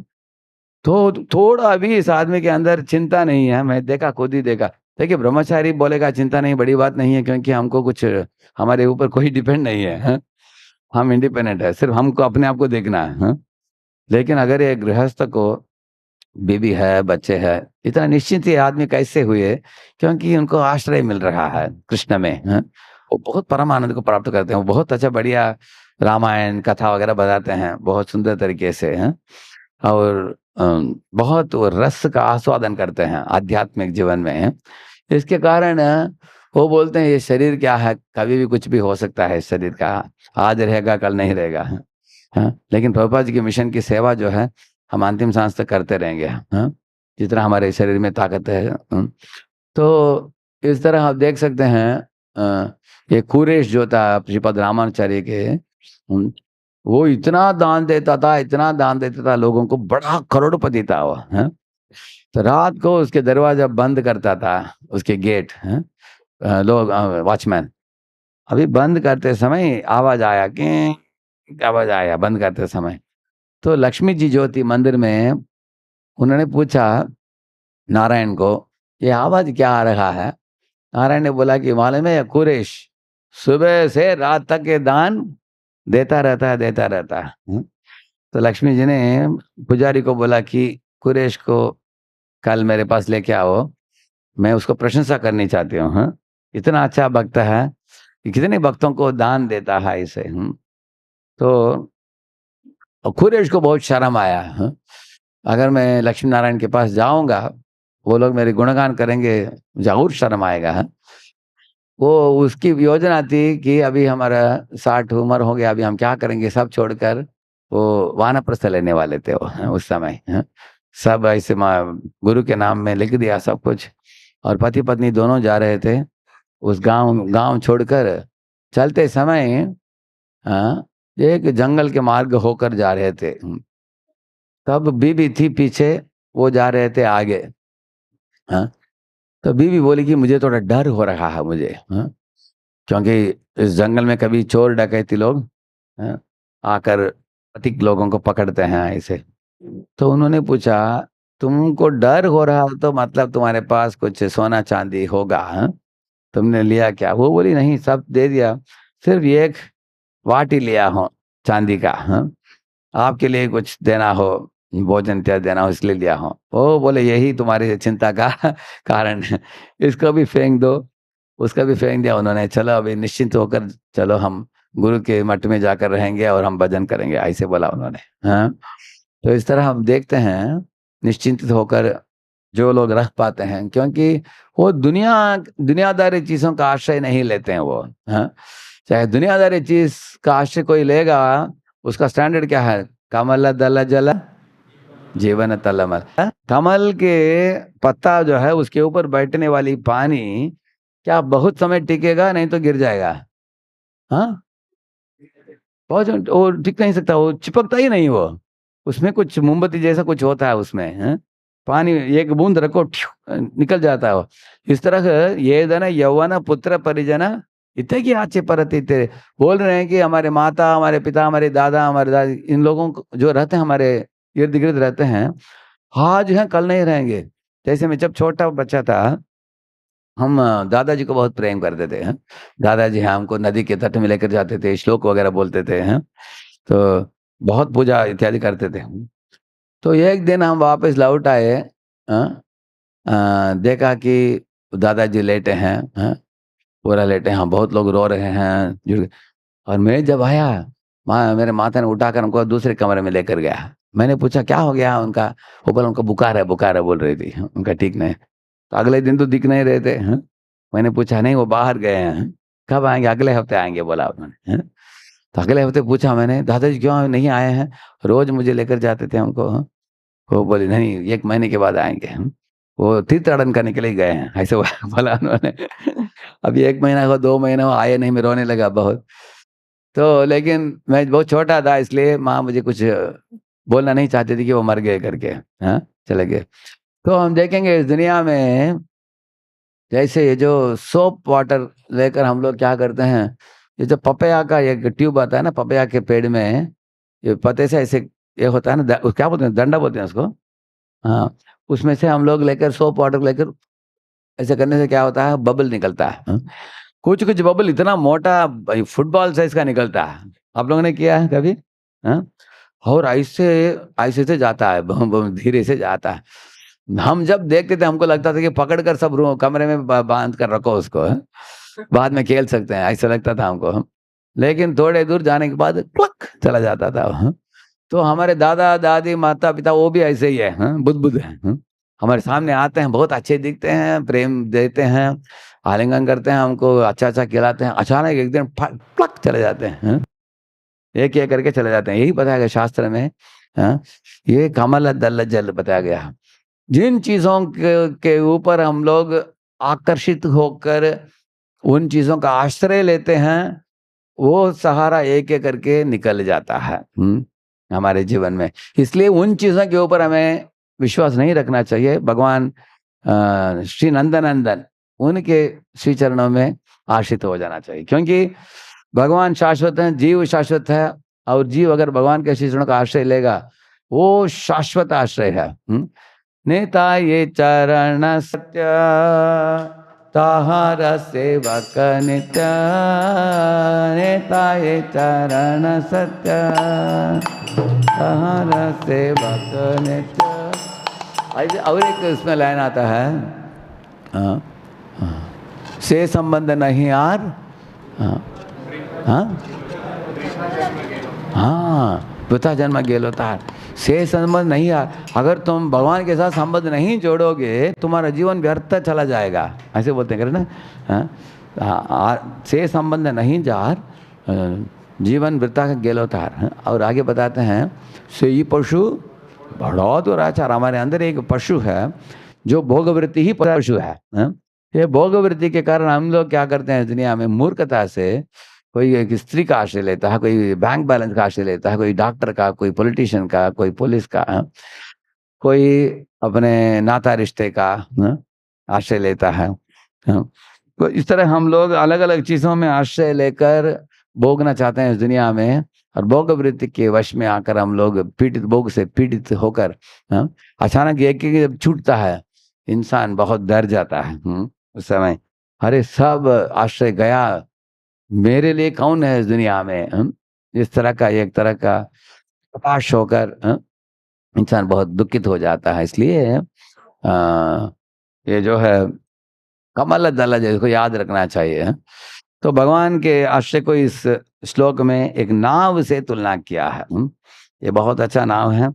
तो थोड़ा भी इस आदमी के अंदर चिंता नहीं है, मैं देखा, खुद ही देखा। देखिए ब्रह्मचारी बोलेगा चिंता नहीं, बड़ी बात नहीं है, क्योंकि हमको कुछ, हमारे ऊपर कोई डिपेंड नहीं है, हम इंडिपेंडेंट है, सिर्फ हमको अपने आप को देखना है। लेकिन अगर ये गृहस्थ को बीबी है, बच्चे है, इतना निश्चिंत ये आदमी कैसे हुए, क्योंकि उनको आश्रय मिल रहा है कृष्ण में, वो बहुत परम आनंद को प्राप्त करते हैं, वो बहुत अच्छा बढ़िया रामायण कथा वगैरह बताते हैं बहुत सुंदर तरीके से, और बहुत वो रस का आस्वादन करते हैं आध्यात्मिक जीवन में। इसके कारण वो बोलते हैं ये शरीर क्या है, कभी भी कुछ भी हो सकता है, इस शरीर का आज रहेगा कल नहीं रहेगा, लेकिन प्रभुपाद जी की मिशन की सेवा जो है हम अंतिम सांस तक करते रहेंगे, जितना हमारे शरीर में ताकत है। तो इस तरह आप देख सकते हैं, ये कुरेश जो था श्रीपद रामानुचार्य के, वो इतना दान देता था, इतना दान देता था लोगों को, बड़ा करोड़पति था वो। तो रात को उसके दरवाजा बंद करता था, उसके गेट, लोग वॉचमैन, अभी बंद करते समय आवाज आया कि आवाज आया बंद करते समय, तो लक्ष्मी जी जो थी मंदिर में, उन्होंने पूछा नारायण को ये आवाज क्या आ रहा है। नारायण ने बोला कि मालूम है कुरेश सुबह से रात तक के दान देता रहता है। तो लक्ष्मी जी ने पुजारी को बोला कि कुरेश को कल मेरे पास लेके आओ, मैं उसको प्रशंसा करनी चाहती हूँ, इतना अच्छा भक्त है, कितने भक्तों को दान देता है इसे। तो कुरेश को बहुत शर्म आया, अगर मैं लक्ष्मी नारायण के पास जाऊंगा, वो लोग मेरे गुणगान करेंगे, जरूर शर्म आएगा। वो उसकी योजना थी कि अभी हमारा 60 उम्र हो गया, अभी हम क्या करेंगे, सब छोड़कर वो वानप्रस्थ लेने वाले थे वो, उस समय, सब ऐसे गुरु के नाम में लिख दिया सब कुछ, और पति पत्नी दोनों जा रहे थे उस गांव छोड़कर। चलते समय एक जंगल के मार्ग होकर जा रहे थे, तब बीबी थी पीछे, वो जा रहे थे आगे। तो बीबी बोली कि मुझे थोड़ा डर हो रहा है मुझे, क्योंकि इस जंगल में कभी चोर डकैती लोग आकर पथिक लोगों को पकड़ते हैं ऐसे। तो उन्होंने पूछा तुमको डर हो रहा तो मतलब तुम्हारे पास कुछ सोना चांदी होगा, तुमने लिया क्या। वो बोली नहीं, सब दे दिया, सिर्फ एक वाटी लिया हो चांदी का, आपके लिए कुछ देना हो, भोजन इत्यादि देना हो, इसलिए लिया हो। वो बोले यही तुम्हारी चिंता का कारण है, इसको भी फेंक दो, उसका भी फेंक दिया उन्होंने। चलो अभी निश्चिंत होकर चलो, हम गुरु के मठ में जाकर रहेंगे और हम भजन करेंगे, ऐसे बोला उन्होंने। तो इस तरह हम देखते हैं निश्चिंत होकर जो लोग रह पाते हैं, क्योंकि वो दुनियादारी चीजों का आश्रय नहीं लेते हैं वो। चाहे दुनियादारी चीज का आश्रय कोई लेगा, उसका स्टैंडर्ड क्या है, कमल दल जल जीवन तलमल। कमल के पत्ता जो है उसके ऊपर बैठने वाली पानी क्या बहुत समय टिकेगा, नहीं तो गिर जाएगा। बहुत वो टिक नहीं सकता, वो चिपकता ही नहीं, वो उसमें कुछ मोमबत्ती जैसा कुछ होता है उसमें, पानी एक बूंद रखो निकल जाता है वो। इस तरह ये धन यौवन पुत्र परिजन इतने की अच्छे परत तेरे बोल रहे हैं कि हमारे माता, हमारे पिता, हमारे दादा, हमारे दादी, इन लोगों को जो रहते हैं हमारे इर्द गिर्द रहते हैं, आज हैं कल नहीं रहेंगे। जैसे मैं जब छोटा बच्चा था, हम दादाजी को बहुत प्रेम करते थे हैं। दादाजी हमको नदी के तट में लेकर जाते थे, श्लोक वगैरह बोलते थे हैं, तो बहुत पूजा इत्यादि करते थे। तो एक दिन हम वापस लौट आए, देखा कि दादाजी लेटे हैं, पूरा लेटे हैं, बहुत लोग रो रहे हैं जुड़ के। और मैं जब आया, मेरे माता ने उठाकर हमको दूसरे कमरे में लेकर गया। मैंने पूछा क्या हो गया उनका, वो बोला उनका बुखार है बोल रही थी, उनका ठीक नहीं। तो अगले दिन तो दिख नहीं रहे थे, हैं? मैंने पूछा नहीं वो बाहर गए हैं, कब आएंगे, अगले हफ्ते आएंगे बोला उन्होंने, हैं? तो अगले हफ्ते पूछा मैंने दादाजी क्यों नहीं आए हैं, रोज मुझे लेकर जाते थे हमको, हैं? वो बोले नहीं 1 महीने के बाद आएंगे, हैं? वो तीर्थाटन करने के लिए गए हैं, ऐसे बोला उन्होंने। अभी 1 महीना हुआ, 2 महीना हुआ, आए नहीं, मैं रोने लगा बहुत। तो लेकिन मैं बहुत छोटा था, इसलिए माँ मुझे कुछ बोलना नहीं चाहती थी कि वो मर गए करके, हाँ चले गए। तो हम देखेंगे इस दुनिया में जैसे ये जो सोप वाटर लेकर हम लोग क्या करते हैं, ये जो पपैया का एक ट्यूब आता है ना, पपैया के पेड़ में ये पत्ते से ऐसे ये होता है ना, क्या बोलते हैं, डंडा बोलते हैं उसको, हाँ, उसमें से हम लोग लेकर सोप वाटर लेकर ऐसे करने से क्या होता है, बबल निकलता है, हाँ? कुछ कुछ बबल इतना मोटा भाई फुटबॉल साइज का निकलता है, आप लोगों ने किया है कभी, हाँ? और ऐसे ऐसे से जाता है, धीरे से जाता है। हम जब देखते थे हमको लगता था कि पकड़ कर सब रूम कमरे में बांध कर रखो उसको, हाँ? बाद में खेल सकते हैं, ऐसा लगता था हमको, हाँ? लेकिन थोड़े दूर जाने के बाद क्लक चला जाता था, हाँ? तो हमारे दादा दादी माता पिता वो भी ऐसे ही है, हाँ? बुद्ध है, हाँ? हमारे सामने आते हैं, बहुत अच्छे दिखते हैं, प्रेम देते हैं, आलिंगन करते हैं, हमको अच्छा अच्छा खिलाते हैं, अचानक एक दिन प्लक चले जाते हैं, हाँ? एक एक करके चले जाते हैं। यही बताया गया शास्त्र में, हाँ? ये कमल दल जल बताया गया है। जिन चीजों के ऊपर हम लोग आकर्षित होकर उन चीजों का आश्रय लेते हैं, वो सहारा एक एक करके निकल जाता है, हमारे जीवन में। इसलिए उन चीजों के ऊपर हमें विश्वास नहीं रखना चाहिए। भगवान श्री नंदनंदन उनके श्री चरणों में आश्रित हो जाना चाहिए, क्योंकि भगवान शाश्वत है, जीव शाश्वत है, और जीव अगर भगवान के श्री चरणों का आश्रय लेगा वो शाश्वत आश्रय है। नेता ये चरण सत्य ताहार सेवक नित्य, नेता ये चरण सत्य ताहार सेवक नित्य। ऐसे और एक इसमें लाइन आता है, से संबंध नहीं यार, हाँ पिता जन्म गेलो तार, से संबंध नहीं यार। अगर तुम भगवान के साथ संबंध नहीं जोड़ोगे तुम्हारा जीवन व्यर्थ चला जाएगा, ऐसे बोलते हैं ना, हाँ? से संबंध नहीं जार जीवन वृथा का गेलो तार। और आगे बताते हैं से ही पशु बड़ा दुराचार। हमारे अंदर एक पशु है जो भोगवृत्ति ही पशु है, ये भोगवृत्ति के कारण हम लोग क्या करते हैं दुनिया में, मूर्खता से कोई एक स्त्री का आश्रय लेता है, कोई बैंक बैलेंस का आश्रय लेता है, कोई डॉक्टर का, कोई पॉलिटिशियन का, कोई पुलिस का, कोई अपने नाता रिश्ते का आश्रय लेता है। तो इस तरह हम लोग अलग अलग चीजों में आश्रय लेकर भोगना चाहते हैं इस दुनिया में, और भोग वृत्ति के वश में आकर हम लोग पीड़ित, भोग से पीड़ित होकर अचानक एक जब छूटता है इंसान बहुत डर जाता है। उस समय अरे सब आश्रय गया, मेरे लिए कौन है इस दुनिया में, इस तरह का एक तरह का प्रकाश होकर इंसान बहुत दुखित हो जाता है। इसलिए ये जो है कमल दल जिसको याद रखना चाहिए। तो भगवान के आश्रय को इस श्लोक में एक नाव से तुलना किया है। ये बहुत अच्छा नाव है,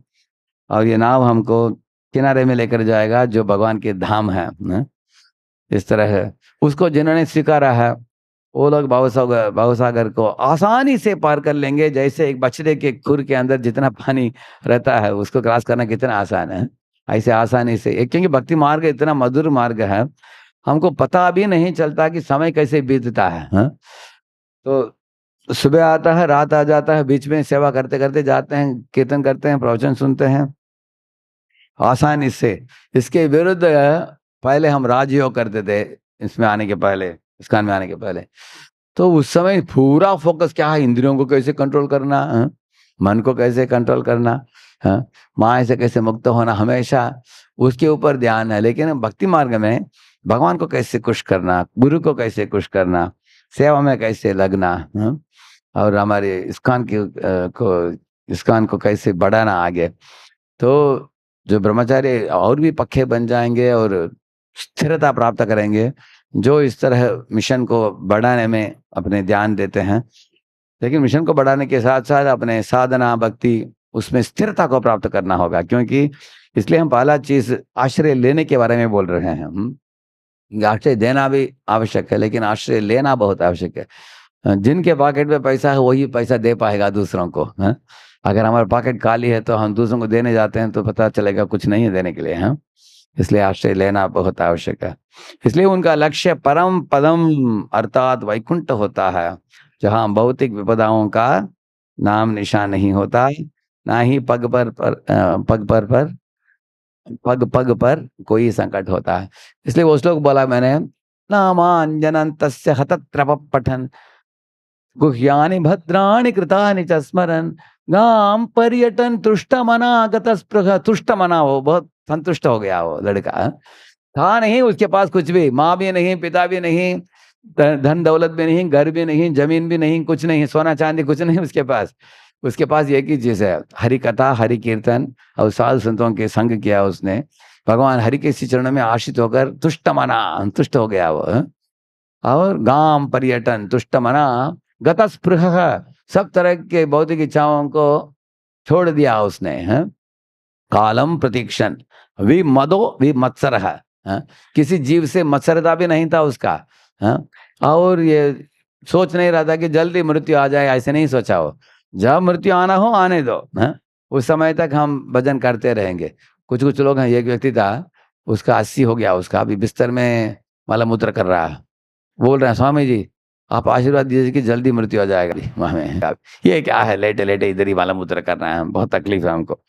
और ये नाव हमको किनारे में लेकर जाएगा जो भगवान के धाम है। इस तरह है, उसको जिन्होंने स्वीकारा है वो लोग भवसागर को आसानी से पार कर लेंगे। जैसे एक बछड़े के खुर के अंदर जितना पानी रहता है उसको क्रॉस करना कितना आसान है, ऐसे आसानी से, क्योंकि भक्ति मार्ग इतना मधुर मार्ग है, हमको पता भी नहीं चलता कि समय कैसे बीतता है। तो सुबह आता है, रात आ जाता है, बीच में सेवा करते करते जाते हैं, कीर्तन करते हैं, प्रवचन सुनते हैं आसानी से। इसके विरुद्ध पहले हम राजयोग करते थे, इसमें आने के पहले, इस्कॉन में आने के पहले। तो उस समय पूरा फोकस क्या है, इंद्रियों को कैसे कंट्रोल करना, मन को कैसे कंट्रोल करना, माया से कैसे मुक्त होना, हमेशा उसके ऊपर ध्यान है। लेकिन भक्ति मार्ग में भगवान को कैसे खुश करना, गुरु को कैसे खुश करना, सेवा में कैसे लगना, और हमारे इस्कॉन को कैसे बढ़ाना आगे। तो जो ब्रह्मचारी और भी पक्के बन जाएंगे और स्थिरता प्राप्त करेंगे, जो इस तरह मिशन को बढ़ाने में अपने ध्यान देते हैं। लेकिन मिशन को बढ़ाने के साथ साथ अपने साधना भक्ति उसमें स्थिरता को प्राप्त करना होगा, क्योंकि इसलिए हम पहला चीज आश्रय लेने के बारे में बोल रहे हैं। आश्रय देना भी आवश्यक है, लेकिन आश्रय लेना बहुत आवश्यक है। जिनके पॉकेट में पैसा है वही पैसा दे पाएगा दूसरों को, है? अगर हमारा पॉकेट खाली है तो हम दूसरों को देने जाते हैं तो पता चलेगा कुछ नहीं है देने के लिए, है? इसलिए आश्रय लेना बहुत आवश्यक है। इसलिए उनका लक्ष्य परम पदम अर्थात वैकुंठ होता है, जहाँ भौतिक विपदाओं का नाम निशान नहीं होता, ना ही पग पर कोई संकट होता है। इसलिए वो श्लोक बोला मैंने, नामांजनन्तस्य हतत्रप पठन गुह्यानि भद्राणि कृतानि च स्मरन् गाम पर्यटन तुष्टमना गतस्पृह। तुष्टमना, वो बहुत संतुष्ट हो गया वो लड़का। था नहीं उसके पास कुछ भी, माँ भी नहीं, पिता भी नहीं, धन दौलत भी नहीं, घर भी नहीं, जमीन भी नहीं, कुछ नहीं, सोना चांदी कुछ नहीं उसके पास। उसके पास एक ही चीज है, हरि कथा, हरि कीर्तन और साधु संतों के संग किया उसने। भगवान हरि के श्री चरणों में आश्रित होकर तुष्ट मना, तुष्ट हो गया वो। और गाम पर्यटन तुष्ट मना गतस्पृह, सब तरह के भौतिक इच्छाओं को छोड़ दिया उसने, है? कालम प्रतीक्षण विमदो विमत्सर है, किसी जीव से मत्सरता भी नहीं था उसका, है? और ये सोच नहीं रहा था कि जल्दी मृत्यु आ जाए, ऐसे नहीं सोचा हो। जब मृत्यु आना हो आने दो, है? उस समय तक हम भजन करते रहेंगे। कुछ कुछ लोग हैं, एक व्यक्ति था उसका 80 हो गया, उसका अभी बिस्तर में मलमूत्र कर रहा है। बोल रहे हैं, स्वामी जी आप आशीर्वाद दीजिए कि जल्दी मृत्यु आ जाएगा हमें। ये क्या है, लेटे लेटे इधर ही मलमूत्र कर रहे हैं, बहुत तकलीफ है हमको।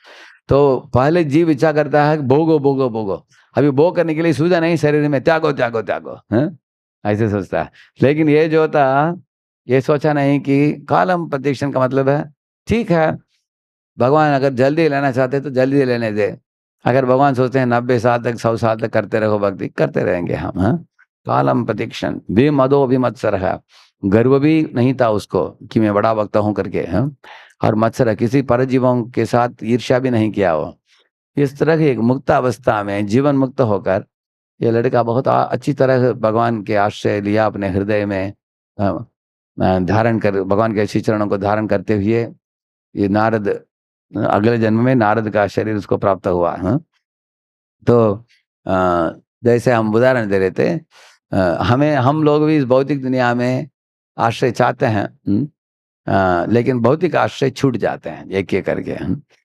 तो पहले जीव इच्छा करता है भोगो भोगो भोगो, अभी भोग करने के लिए सूझा नहीं शरीर में, त्यागो त्यागो त्यागो, है? ऐसे सोचता है। लेकिन ये जो था, ये सोचा नहीं कि कालम प्रतीक्षण का मतलब है, ठीक है भगवान अगर जल्दी लेना चाहते तो जल्दी लेने दे। अगर भगवान सोचते हैं 90 साल तक 100 साल तक करते रहो भक्ति, करते रहेंगे हम, है? कालम प्रतीक्षण भी मदो भी मत्सर है, गर्व भी नहीं था उसको कि मैं बड़ा वक्ता हूं करके, है? और मत्सर, किसी परजीवों के साथ ईर्ष्या भी नहीं किया वो। इस तरह की एक मुक्त अवस्था में जीवन मुक्त होकर ये लड़का बहुत अच्छी तरह भगवान के आश्रय लिया, अपने हृदय में धारण कर, भगवान के श्री चरणों को धारण करते हुए ये नारद, अगले जन्म में नारद का शरीर उसको प्राप्त हुआ, है? तो जैसे हम उदाहरण दे रहे थे, हम लोग भी इस भौतिक दुनिया में आश्रय चाहते हैं, लेकिन भौतिक आश्रय छूट जाते हैं एक एक करके।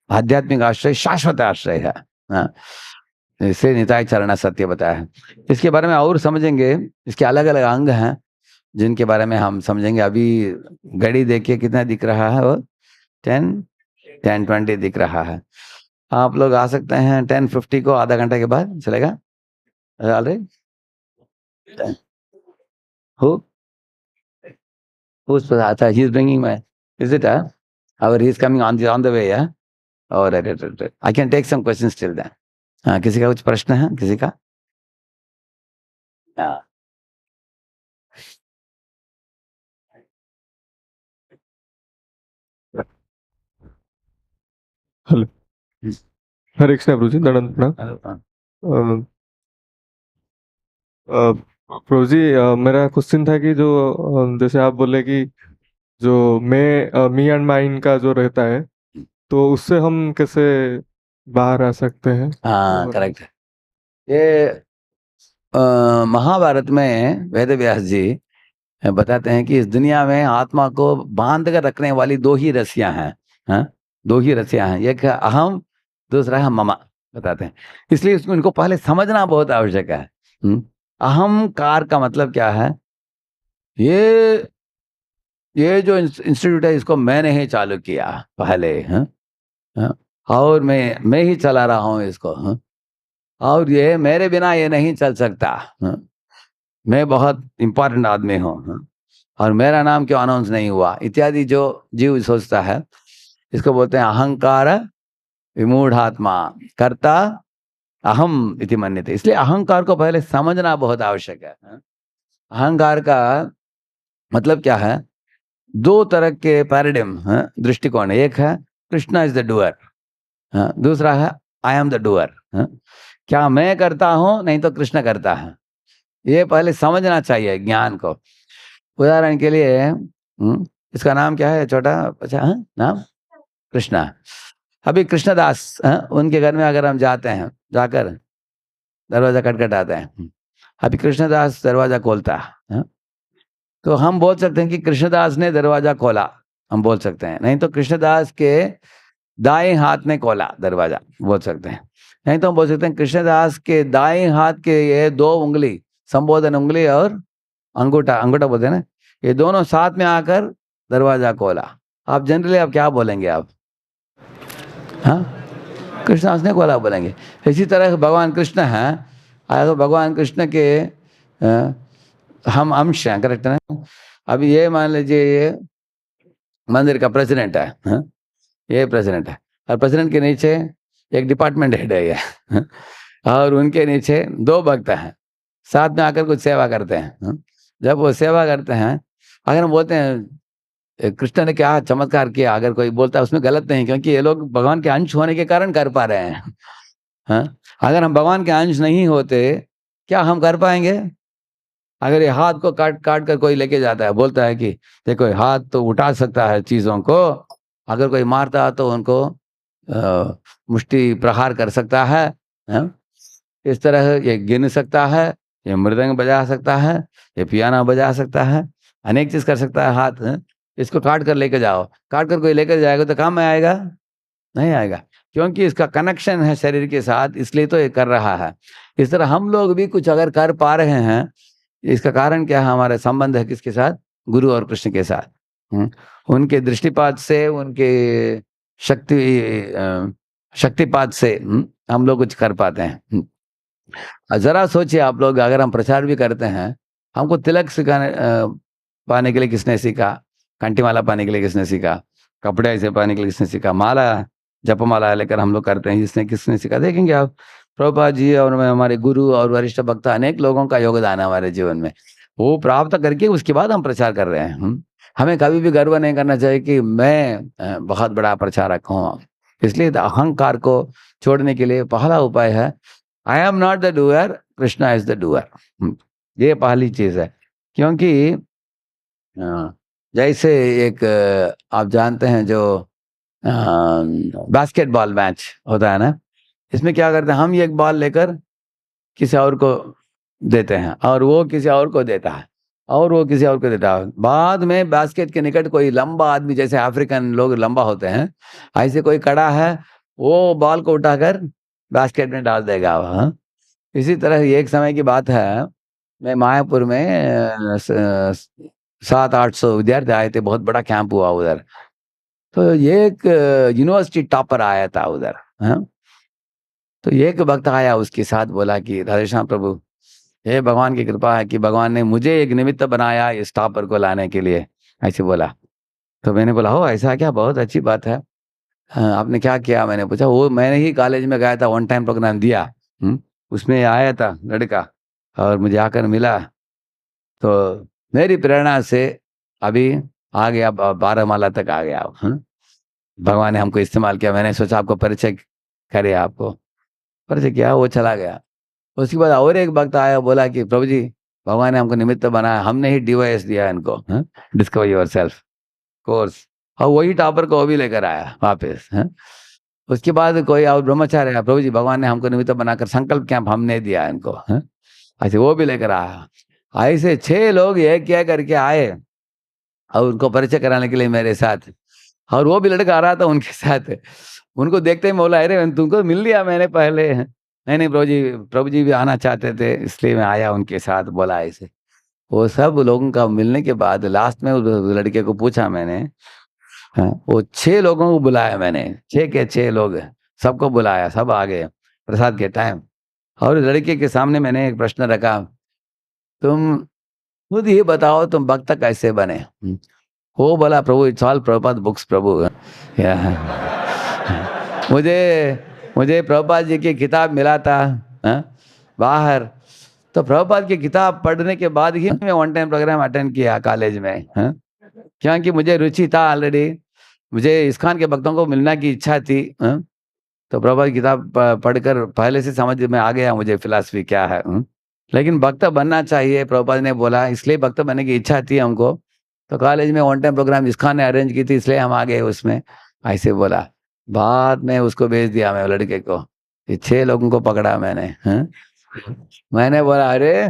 आध्यात्मिक आश्रय शाश्वत आश्रय है। इसे निताय चरण सत्य बताया है। इसके बारे में और समझेंगे, इसके अलग अलग अंग हैं जिनके बारे में हम समझेंगे। अभी घड़ी देखिए कितना दिख रहा है, वो 10:20 दिख रहा है। आप लोग आ सकते हैं 10:50 को, आधा घंटे के बाद चलेगा। Alright, who's he is bringing my, is it or he is coming on the way, yeah? Oh, right. I can take some questions till then. किसी का कुछ प्रश्न है किसी का?
हेलो, हरे कृष्णा प्रभु जी, दंडवत प्रणाम। प्रभु जी, मेरा क्वेश्चन था कि जो जैसे आप बोले कि जो मी एंड माइन का जो रहता है, तो उससे हम कैसे बाहर आ सकते हैं?
हाँ, करेक्ट। ये महाभारत में वेद व्यास जी बताते हैं कि इस दुनिया में आत्मा को बांध कर रखने वाली दो ही रस्सियां हैं, दो ही रस्सियां हैं, एक है अहम, दूसरा है ममा, बताते हैं। इसलिए इसको इनको पहले समझना बहुत आवश्यक है। अहंकार का मतलब क्या है? ये जो इंस्टीट्यूट है इसको मैंने ही चालू किया पहले, और मैं ही चला रहा हूँ इसको, और ये मेरे बिना ये नहीं चल सकता, मैं बहुत इंपॉर्टेंट आदमी हूँ, और मेरा नाम क्यों अनाउंस नहीं हुआ इत्यादि जो जीव सोचता है, इसको बोलते हैं अहंकार विमूढ़ात्मा, कर्ता अहम इति मन्यते। इसलिए अहंकार को पहले समझना बहुत आवश्यक है। अहंकार का मतलब क्या है? दो तरह के पैराडिम दृष्टिकोण है। एक है कृष्णा इज द डूअर, दूसरा है आई एम द डूअर। क्या मैं करता हूं, नहीं तो कृष्ण करता है। ये पहले समझना चाहिए ज्ञान को। उदाहरण के लिए इसका नाम क्या है छोटा बच्चा? नाम कृष्णा। अभी कृष्णदास उनके घर में अगर हम जाते हैं, जाकर दरवाजा खटखटाते हैं, अभी कृष्णदास दरवाजा खोलता है, तो हम बोल सकते हैं कि कृष्णदास ने दरवाजा खोला, हम बोल सकते हैं। नहीं तो कृष्णदास के दाएं हाथ ने खोला दरवाजा, बोल सकते हैं। नहीं तो हम बोल सकते हैं कृष्णदास के दाएं हाथ के ये दो उंगली, संबोधन उंगली और अंगूठा, अंगूठा बोलते हैं ना, ये दोनों साथ में आकर दरवाजा खोला। आप जनरली आप क्या बोलेंगे? आप कृष्णदास ने खोला बोलेंगे। इसी तरह भगवान कृष्ण हैं, अगर भगवान कृष्ण के हम अंश हैं, करेक्ट है ना? अभी ये मान लीजिए ये मंदिर का प्रेसिडेंट है, ये प्रेसिडेंट है, और प्रेसिडेंट के नीचे एक डिपार्टमेंट हेड है ये, और उनके नीचे दो भक्त हैं, साथ में आकर कुछ सेवा करते हैं। जब वो सेवा करते हैं, अगर हम बोलते हैं कृष्ण ने क्या चमत्कार किया, अगर कोई बोलता है उसमें गलत नहीं, क्योंकि ये लोग भगवान के अंश होने के कारण कर पा रहे हैं। अगर हम भगवान के अंश नहीं होते, क्या हम कर पाएंगे? अगर ये हाथ को काट काट कर कोई लेके जाता है, बोलता है कि देखो हाथ तो उठा सकता है चीजों को, अगर कोई मारता है तो उनको मुष्टि प्रहार कर सकता है, इस तरह ये गिन सकता है, ये मृदंग बजा सकता है, ये पियानो बजा सकता है, अनेक चीज कर सकता है हाथ। इसको काट कर लेके जाओ, काट कर कोई लेकर जाएगा तो काम में आएगा? नहीं आएगा, क्योंकि इसका कनेक्शन है शरीर के साथ, इसलिए तो ये कर रहा है। इस तरह हम लोग भी कुछ अगर कर पा रहे हैं, इसका कारण क्या है? हमारा संबंध है किसके साथ? गुरु और कृष्ण के साथ। उनके दृष्टिपात से, उनके शक्तिपात से हम लोग कुछ कर पाते हैं। जरा सोचिए आप लोग, अगर हम प्रचार भी करते हैं, हमको तिलक सिखाने पाने के लिए किसने सीखा? कंठीमाला पाने के लिए किसने सीखा? कपड़े ऐसे पाने के लिए किसने सीखा? माला, जपमाला लेकर हम लोग करते हैं, जिसने किसने सीखा? देखेंगे आप, प्रभुपाद जी और हमारे गुरु और वरिष्ठ भक्त, अनेक लोगों का योगदान है हमारे जीवन में। वो प्राप्त करके उसके बाद हम प्रचार कर रहे हैं। हमें कभी भी गर्व नहीं करना चाहिए कि मैं बहुत बड़ा प्रचारक हूँ। इसलिए अहंकार को छोड़ने के लिए पहला उपाय है, I am not the doer, Krishna is the doer. ये पहली चीज है। क्योंकि जैसे एक आप जानते हैं जो बास्केटबॉल मैच होता है ना, इसमें क्या करते हैं, हम एक बॉल लेकर किसी और को देते हैं, और वो किसी और को देता है, और वो किसी और को देता है। बाद में बास्केट के निकट कोई लंबा आदमी, जैसे अफ्रीकन लोग लंबा होते हैं, ऐसे कोई खड़ा है, वो बॉल को उठाकर बास्केट में डाल देगा। इसी तरह एक समय की बात है, मैं मायापुर में 700-800 विद्यार्थी आए थे, बहुत बड़ा कैंप हुआ उधर। तो ये एक यूनिवर्सिटी टॉपर आया था उधर। तो एक भक्त आया, उसके साथ बोला कि राधेश्याम प्रभु, हे भगवान की कृपा है कि भगवान ने मुझे एक निमित्त बनाया इस टॉपर को लाने के लिए, ऐसे बोला। तो मैंने बोला, हो ऐसा क्या, बहुत अच्छी बात है। आपने क्या किया? मैंने पूछा। वो मैंने ही कॉलेज में गया था, वन टाइम प्रोग्राम दिया, उसमें आया था लड़का और मुझे आकर मिला, तो मेरी प्रेरणा से अभी आ गया, 12 माला तक आ गया। भगवान ने हमको इस्तेमाल किया। मैंने सोचा आपको परिचय करे, आपको परिचय किया, वो चला गया। उसके बाद और एक भक्त आया, बोला कि प्रभु जी, भगवान ने हमको निमित्त बनाया, हमने ही डिवाइस दिया इनको, डिस्कवर योर सेल्फ कोर्स, और वही टॉपर को वो भी लेकर आया वापस। उसके बाद कोई और ब्रह्मचार्य आया, प्रभु जी, भगवान ने हमको निमित्त बनाकर संकल्प कैंप हमने दिया इनको, ऐसे वो भी लेकर आया। ऐसे 6 लोग एक क्या करके आए और उनको परिचय कराने के लिए मेरे साथ, और वो भी लड़का आ रहा था उनके साथ। उनको देखते ही बोला, अरे तुमको मिल लिया मैंने पहले। नहीं प्रभु जी भी आना चाहते थे, इसलिए मैं आया उनके साथ, बोला ऐसे। वो सब लोगों का मिलने के बाद लास्ट में उस लड़के को पूछा मैंने, वो 6 लोगों को बुलाया मैंने, 6 के 6 लोग, सबको बुलाया, सब आ गए प्रसाद के टाइम। और लड़के के सामने मैंने एक प्रश्न रखा, तुम खुद ही बताओ तुम भक्त कैसे बने। वो बोला प्रभु इट्स ऑल प्रभुपाद बुक्स प्रभु। मुझे प्रभुपाद जी की किताब मिला था बाहर, तो प्रभुपाद की किताब पढ़ने के बाद ही मैं वन टाइम प्रोग्राम अटेंड किया कॉलेज में। क्योंकि मुझे रुचि था ऑलरेडी, मुझे इस्कॉन के भक्तों को मिलना की इच्छा थी। तो प्रभुपाद की किताब पढ़कर पहले से समझ में आ गया मुझे फिलॉसफी क्या है। लेकिन भक्त बनना चाहिए प्रभुपाद ने बोला, इसलिए भक्त बनने की इच्छा थी हमको। तो कॉलेज में वन टाइम प्रोग्राम इस्कॉन ने अरेंज की थी, इसलिए हम आ गए उसमें। ऐसे बोला। बाद में उसको भेज दिया मैं लड़के को, 6 लोगों को पकड़ा मैंने। मैंने बोला अरे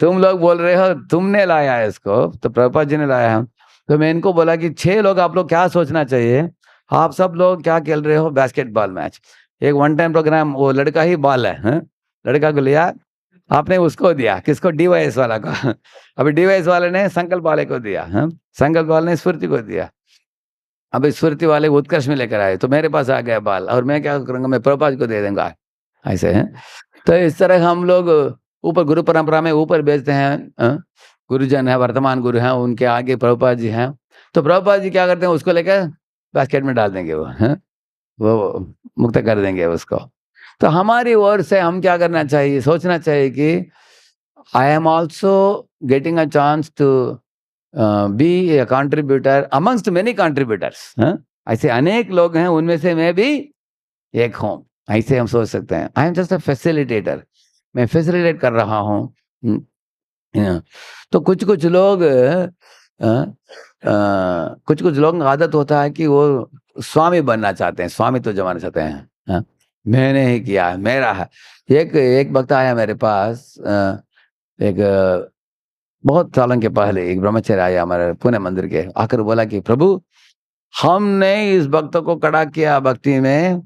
तुम लोग बोल रहे हो तुमने लाया है इसको, तो प्रभुपाद जी ने लाया है। तो मैं इनको बोला कि 6 लोग आप लोग क्या सोचना चाहिए, आप सब लोग क्या खेल रहे हो बास्केटबॉल मैच। एक वन टाइम प्रोग्राम, वो लड़का ही बॉल है, लड़का को लिया आपने, उसको दिया किसको, डीवाईएस वाला को। अभी डीवाईएस वाले ने संकल्प वाले को दिया, संकल्प वाले ने स्फूर्ति को दिया। अब स्फूर्ति वाले उत्कर्ष में लेकर आए, तो मेरे पास आ गया बाल, और मैं क्या करूंगा, मैं प्रभुपाद को दे दूंगा ऐसे है। तो इस तरह हम लोग ऊपर गुरु परंपरा में ऊपर भेजते हैं। गुरुजन है, वर्तमान गुरु हैं, उनके आगे प्रभुपाद जी हैं। तो प्रभुपाद जी क्या करते हैं, उसको लेकर बास्केट में डाल देंगे, वो मुक्त कर देंगे उसको। तो हमारी ओर से हम क्या करना चाहिए, सोचना चाहिए कि I am also getting a chance to be a contributor amongst many contributors. ऐसे अनेक लोग हैं, उनमें से मैं भी एक हूँ, ऐसे हम सोच सकते हैं। आई एम जस्ट अ फैसिलिटेटर, मैं फैसिलिटेट कर रहा हूँ। तो कुछ कुछ लोग आदत होता है कि वो स्वामी बनना चाहते हैं, स्वामी तो जमाना चाहते हैं। मैंने ही किया है, मेरा है। एक वक्त आया मेरे पास, एक बहुत सालों के पहले एक ब्रह्मचर्य आया हमारे पुणे मंदिर के, आकर बोला कि प्रभु हमने इस भक्त को कड़ा किया भक्ति में,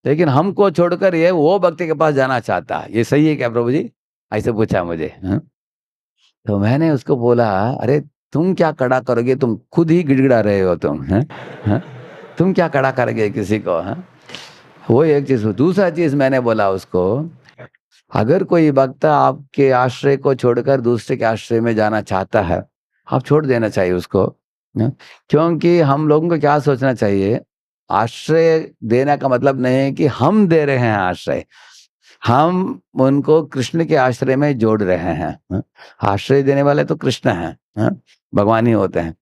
लेकिन हमको छोड़कर ये वो भक्ति के पास जाना चाहता है, ये सही है क्या प्रभु जी, ऐसे पूछा मुझे। तो मैंने उसको बोला अरे तुम क्या कड़ा करोगे, तुम खुद ही गिड़गिड़ा रहे हो तुम, तुम क्या कड़ा करोगे किसी को। वो एक चीज। दूसरा चीज मैंने बोला उसको, अगर कोई भक्त आपके आश्रय को छोड़कर दूसरे के आश्रय में जाना चाहता है, आप छोड़ देना चाहिए उसको। क्योंकि हम लोगों को क्या सोचना चाहिए, आश्रय देने का मतलब नहीं है कि हम दे रहे हैं आश्रय, हम उनको कृष्ण के आश्रय में जोड़ रहे हैं। आश्रय देने वाले तो कृष्ण हैं, भगवान ही होते हैं।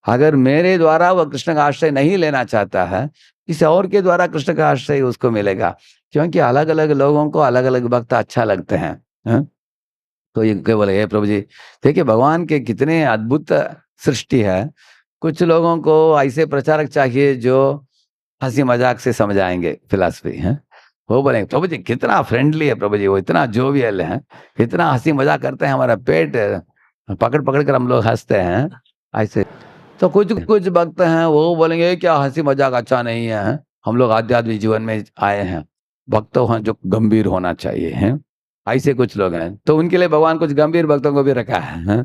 अगर मेरे द्वारा वह कृष्ण का आश्रय नहीं लेना चाहता है, किसी और के द्वारा कृष्ण का आश्रय उसको मिलेगा। क्योंकि अलग अलग लोगों को अलग अलग भक्त अच्छा लगते हैं। तो ये क्या बोले, हे प्रभु जी देखिए भगवान के कितने अद्भुत सृष्टि है। कुछ लोगों को ऐसे प्रचारक चाहिए जो हंसी मजाक से समझाएंगे फिलॉसफी है। वो बोलेंगे प्रभु जी कितना फ्रेंडली है प्रभु जी, वो इतना जोवियल है, इतना हंसी मजाक करते हैं, हमारा पेट पकड़ पकड़ कर हम लोग हंसते हैं ऐसे। तो कुछ कुछ भक्त हैं वो बोलेंगे क्या हंसी मजाक अच्छा नहीं है, हम लोग आध्यात्मिक जीवन में आए हैं, भक्त हैं जो गंभीर होना चाहिए हैं, ऐसे कुछ लोग हैं। तो उनके लिए भगवान कुछ गंभीर भक्तों को भी रखा है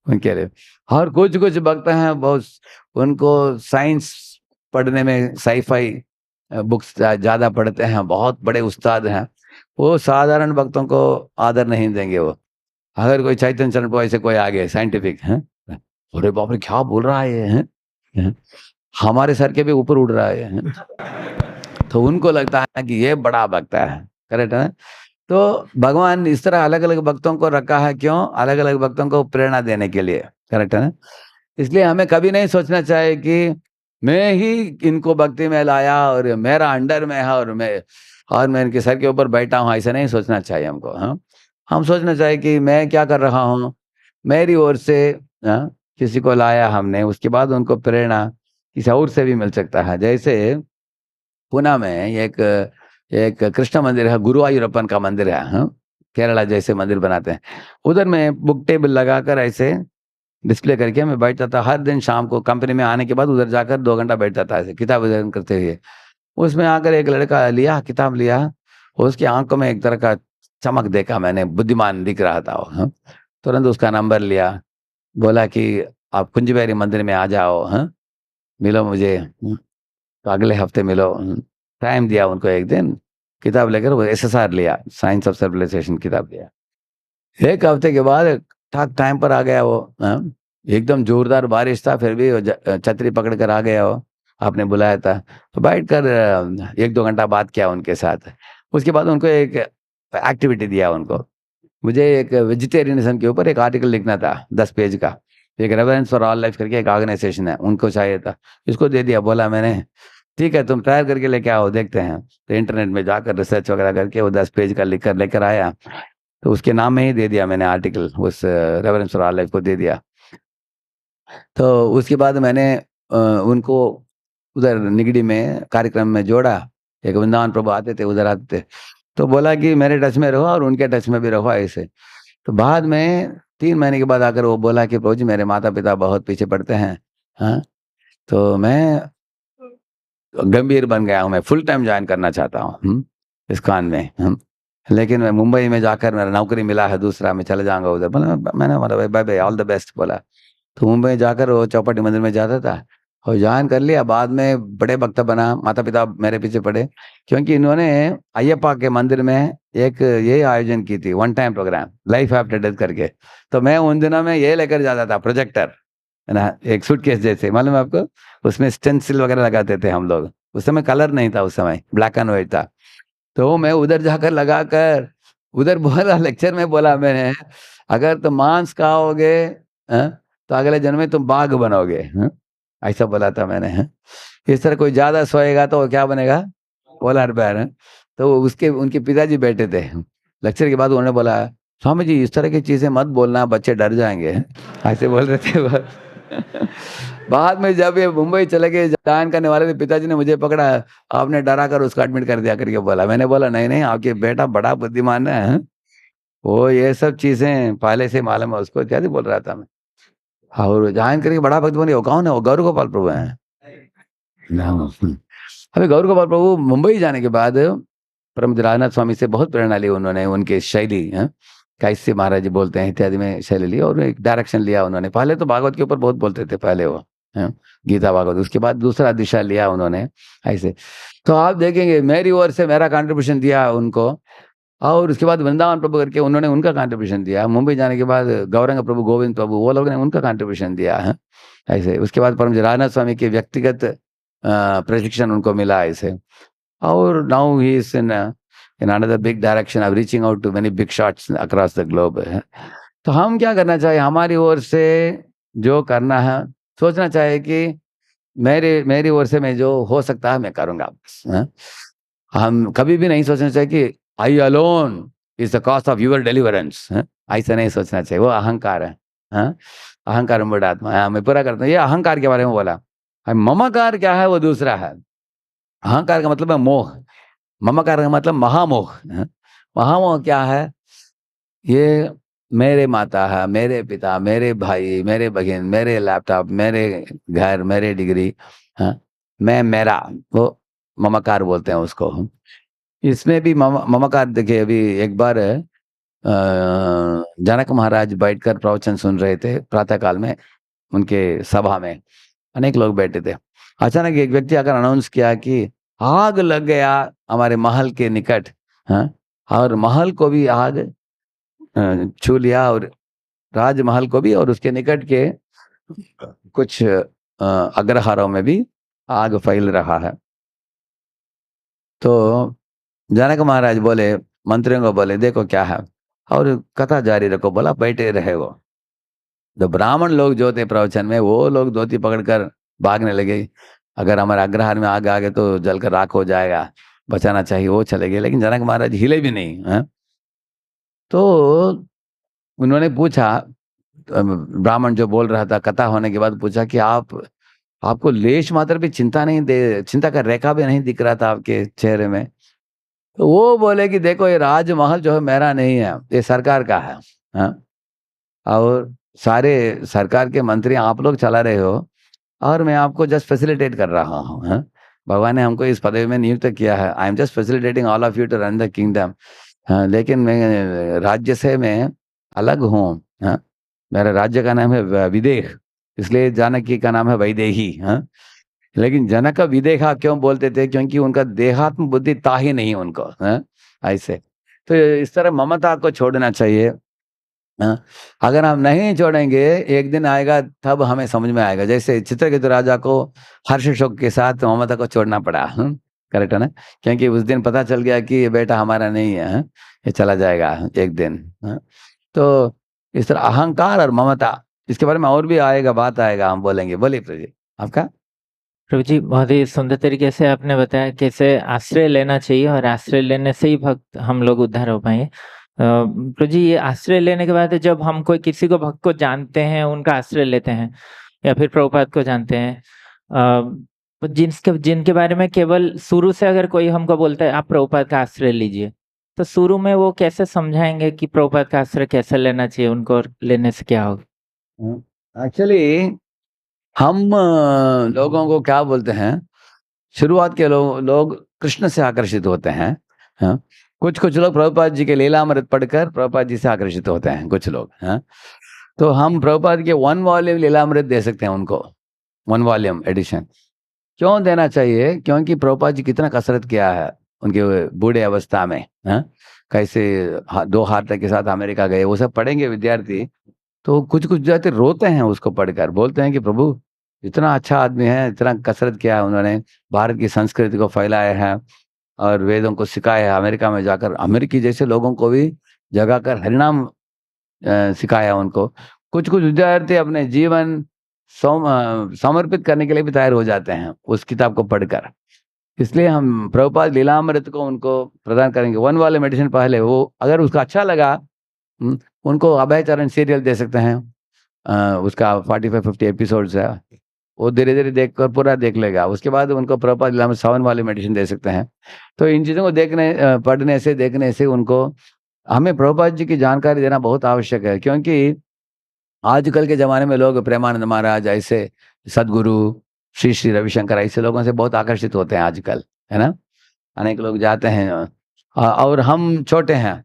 उनके लिए। और कुछ कुछ भक्त हैं बहुत, उनको साइंस पढ़ने में साईफाई बुक्स ज्यादा पढ़ते हैं, बहुत बड़े उस्ताद हैं, वो साधारण भक्तों को आदर नहीं देंगे। वो अगर कोई चैतन्य चरण पर ऐसे कोई आ गए साइंटिफिक है, अरे बाप रे क्या बोल रहा है ये, है? हमारे सर के भी ऊपर उड़ रहा है। तो उनको लगता है कि ये बड़ा भक्त है, करेक्ट है। तो भगवान इस तरह अलग अलग भक्तों को रखा है, क्यों, अलग अलग भक्तों को प्रेरणा देने के लिए, करेक्ट है ना। इसलिए हमें कभी नहीं सोचना चाहिए कि मैं ही इनको भक्ति में लाया और मेरा अंडर में है और मैं इनके सर के ऊपर बैठा हूँ, ऐसा नहीं सोचना चाहिए हमको। हम सोचना चाहिए कि मैं क्या कर रहा हूँ, मेरी ओर से किसी को लाया हमने, उसके बाद उनको प्रेरणा किसी और से भी मिल सकता है। जैसे पुणे में एक कृष्ण मंदिर है, गुरुवायूरप्पन का मंदिर है, केरला जैसे मंदिर बनाते हैं, उधर में बुक टेबल लगाकर ऐसे डिस्प्ले करके मैं बैठता था हर दिन शाम को, कंपनी में आने के बाद उधर जाकर 2 घंटा बैठता था ऐसे किताब अध्ययन करते हुए। उसमें आकर एक लड़का लिया, किताब लिया, उसकी आंखों में एक तरह का चमक देखा मैंने, बुद्धिमान दिख रहा था वो। तुरंत उसका नंबर लिया, बोला कि आप कुंज बिहारी मंदिर में आ जाओ, मिलो मुझे, तो अगले हफ्ते मिलो। टाइम दिया उनको एक दिन, किताब लेकर वो SSR लिया, साइंस ऑफ सिविलाइजेशन किताब लिया। एक हफ्ते के बाद ठाक टाइम पर आ गया वो, हाँ? एकदम जोरदार बारिश था, फिर भी वो छतरी पकड़ कर आ गया वो, आपने बुलाया था। तो बैठ कर 1-2 घंटा बात किया उनके साथ। उसके बाद उनको एक एक्टिविटी दिया उनको। मुझे एक वेजिटेरियनिज्म के ऊपर एक आर्टिकल लिखना था 10 पेज का। एक रेवरेंस फॉर ऑल लाइफ करके एक ऑर्गेनाइजेशन है, उनको चाहिए था। इसको दे दिया, बोला मैंने ठीक है तुम ट्रायल करके लेके आओ, देखते हैं। तो इंटरनेट में जाकर रिसर्च वगैरह करके वो 10 पेज का लिख कर लेकर आया। तो उसके नाम में ही दे दिया मैंने आर्टिकल, उस रेवरेंस फॉर ऑल लाइफ को दे दिया। तो उसके बाद मैंने उनको उधर निगड़ी में कार्यक्रम में जोड़ा। एक वृंदावन प्रभु आते थे, उधर आते थे। तो बोला कि मेरे टच में रहो और उनके टच में भी रहो ऐसे। तो बाद में 3 महीने के बाद आकर वो बोला कि प्रभु जी मेरे माता पिता बहुत पीछे पड़ते हैं, हाँ? तो मैं गंभीर बन गया हूँ, मैं फुल टाइम ज्वाइन करना चाहता हूँ इस्कॉन में। लेकिन मैं मुंबई में जाकर मेरा नौकरी मिला है दूसरा, मैं चले जाऊंगा उधर। बोला मैंने बोला bye bye, all the best बोला। तो मुंबई जाकर वो चौपाटी मंदिर में जाता था और ज्वाइन कर लिया। बाद में बड़े भक्त बना, माता पिता मेरे पीछे पड़े, क्योंकि इन्होंने अयप्पा के मंदिर में एक ये आयोजन की थी, one time programme life after death करके। तो मैं उन दिनों में ये लेकर जाता था प्रोजेक्टर, है ना, एक सूटकेस जैसे, मालूम है आपको? उसमें स्टेंसिल वगैरह लगाते थे हम लोग। उस समय कलर नहीं था, उस समय ब्लैक एंड व्हाइट था। तो मैं उधर जाकर लगाकर उधर बोला, लेक्चर में बोला मैंने, अगर तुम मांस खाओगे तो अगले जन्म में तुम बाघ बनोगे, ऐसा बोला था मैंने। इस तरह कोई ज्यादा सोएगा तो वो क्या बनेगा? Polar bear. तो उसके उनके पिताजी बैठे थे। लेक्चर के बाद उन्होंने बोला, स्वामी जी इस तरह की चीजें मत बोलना, बच्चे डर जाएंगे, ऐसे बोल रहे थे बस। बाद में जब ये मुंबई चले गए ज्वाइन करने वाले थे, पिताजी ने मुझे पकड़ा, आपने डरा कर उसको एडमिट कर दिया करके बोला। मैंने बोला नहीं नहीं, आपके बेटा बड़ा बुद्धिमान है, वो ये सब चीजें पहले से मालूम है उसको, इत्यादि बोल रहा था मैं। और ज्वाइन करके बड़ा भक्त बने। वो कौन है? वो गौर गोपाल प्रभु है। अभी गौर गोपाल प्रभु मुंबई जाने के बाद परम राजनाथ स्वामी से बहुत प्रेरणा ली उन्होंने, उनके शैली, कैसे महाराज जी बोलते हैं इत्यादि में शैली ली और एक डायरेक्शन लिया उन्होंने। पहले तो भागवत के ऊपर बहुत बोलते थे पहले वो, गीता भागवत, उसके बाद दूसरा दिशा लिया उन्होंने ऐसे। तो आप देखेंगे मेरी ओर से मेरा कंट्रीब्यूशन दिया उनको, और उसके बाद वृंदावन प्रभु करके उन्होंने उनका कंट्रीब्यूशन दिया। मुंबई जाने के बाद गौरंग प्रभु, गोविंद प्रभु, वो लोग ने उनका कंट्रीब्यूशन दिया है ऐसे। उसके बाद परम राजनाथ स्वामी के व्यक्तिगत प्रशिक्षण उनको मिला ऐसे। और now he is in another big direction of reaching out to many big shots across the globe. तो हम क्या करना चाहिए? हमारी ओर से जो करना है, सोचना चाहिए कि मेरी ओर से मैं जो हो सकता है मैं करूंगा। हम कभी भी नहीं सोचना चाहिए कि I alone is the cost of your deliverance. ऐसा नहीं सोचना चाहिए, वो अहंकार है। अहंकार मूढ़ आत्मा, मैं पूरा करता हूँ, ये अहंकार के बारे में बोला। ममकार क्या है? वो दूसरा है। अहंकार का मतलब है मोह, ममकार का मतलब महामोह। महामोह क्या है? ये मेरे माता है, मेरे पिता, मेरे भाई, मेरे बहन, मेरे लैपटॉप, मेरे घर, मेरे डिग्री, मैं मेरा, वो ममकार बोलते हैं उसको। इसमें भी ममकार देखिए। अभी एक बार जनक महाराज बैठकर प्रवचन सुन रहे थे प्रातः काल में, उनके सभा में अनेक लोग बैठे थे। अचानक एक व्यक्ति आकर अनाउंस किया कि आग लग गया हमारे महल के निकट, और महल को भी आग छू लिया, और राजमहल को भी, और उसके निकट के कुछ अग्रहारों में भी आग फैल रहा है। तो जनक महाराज बोले, मंत्रियों को बोले देखो क्या है, और कथा जारी रखो। बोला बैठे रहे वो। तो ब्राह्मण लोग जो थे प्रवचन में, वो लोग धोती पकड़कर भागने लगे। अगर हमारे अग्रहार में आग आ गए तो जलकर राख हो जाएगा, बचाना चाहिए, वो चले गए। लेकिन जनक महाराज हिले भी नहीं। तो उन्होंने पूछा, ब्राह्मण जो बोल रहा था कथा होने के बाद पूछा कि आपको लेश मात्र भी चिंता का रेखा भी नहीं दिख रहा था आपके चेहरे में? तो वो बोले कि देखो ये राजमहल जो है मेरा नहीं है, ये सरकार का है। और सारे सरकार के मंत्री आप लोग चला रहे हो, और मैं आपको जस्ट फैसिलिटेट कर रहा हूँ। भगवान ने हमको इस पदवी में नियुक्त किया है। I am just facilitating all of you to run the kingdom. लेकिन मैं राज्य से मैं अलग हूँ। मेरा राज्य का नाम है विदेह, इसलिए जानकी का नाम है वैदेही। लेकिन जनक का विदेहा क्यों बोलते थे? क्योंकि उनका देहात्म बुद्धि था ही नहीं उनको। ऐसे तो इस तरह ममता को छोड़ना चाहिए। हाँ, अगर हम नहीं छोड़ेंगे एक दिन आएगा तब हमें समझ में आएगा। जैसे चित्रकेतु राजा को हर्षशोक के साथ ममता को छोड़ना पड़ा। करेक्ट है ना? क्योंकि उस दिन पता चल गया कि ये बेटा हमारा नहीं है, ये चला जाएगा एक दिन। तो इस तरह अहंकार और ममता, इसके बारे में और भी आएगा, बात आएगा, हम बोलेंगे। बोलिए प्रभु जी, आपका।
प्रभु जी, बहुत ही सुंदर तरीके से आपने बताया कैसे आश्रय लेना चाहिए और आश्रय लेने से ही भक्त हम लोग उद्धार हो पाएंगे। प्रभु जी, ये आश्रय लेने के बाद जब हम कोई किसी को भक्त को जानते हैं, उनका आश्रय लेते हैं, या फिर प्रभुपाद को जानते हैं, तो जिनके बारे में केवल शुरू से अगर कोई हमको बोलता है आप प्रभुपाद का आश्रय लीजिए, तो शुरू में वो कैसे समझाएंगे कि प्रभुपाद का आश्रय कैसे लेना चाहिए, उनको और लेने से क्या होगा?
एक्चुअली हम लोगों को क्या बोलते हैं, शुरुआत के लोग कृष्ण से आकर्षित होते हैं। हाँ, कुछ लोग प्रभुपाद जी के लीलामृत पढ़कर प्रभुपाद जी से आकर्षित होते हैं, कुछ लोग। हाँ, तो हम प्रभुपाद के 1 वॉल्यूम लीलामृत दे सकते हैं उनको, 1 वॉल्यूम एडिशन। क्यों देना चाहिए? क्योंकि प्रभुपाद जी कितना कसरत किया है उनके बूढ़े अवस्था में। हाँ, कैसे 2 हाथ के साथ अमेरिका गए, वो सब पढ़ेंगे विद्यार्थी, तो कुछ विद्यार्थी रोते हैं उसको पढ़कर, बोलते हैं कि प्रभु इतना अच्छा आदमी है, इतना कसरत किया है उन्होंने, भारत की संस्कृति को फैलाया है और वेदों को सिखाया है, अमेरिका में जाकर अमेरिकी जैसे लोगों को भी जगाकर हरिनाम सिखाया उनको। कुछ विद्यार्थी अपने जीवन समर्पित करने के लिए भी तैयार हो जाते हैं उस किताब को पढ़कर। इसलिए हम प्रभुपाद लीलामृत को उनको प्रदान करेंगे। 1 वाले मेडिसिन पहले, वो अगर उसका अच्छा लगा, उनको अभय चरण सीरियल दे सकते हैं, उसका 45-50 एपिसोड्स है, वो धीरे धीरे देख कर पूरा देख लेगा। उसके बाद उनको प्रभुपाद लीलामृत 7 वाले मेडिसिन दे सकते हैं। तो इन चीज़ों को पढ़ने से देखने से उनको, हमें प्रभुपाद जी की जानकारी देना बहुत आवश्यक है। क्योंकि आजकल के ज़माने में लोग प्रेमानंद महाराज ऐसे सदगुरु, श्री रविशंकर ऐसे लोगों से बहुत आकर्षित होते हैं आजकल, है ना? अनेक लोग जाते हैं, और हम छोटे हैं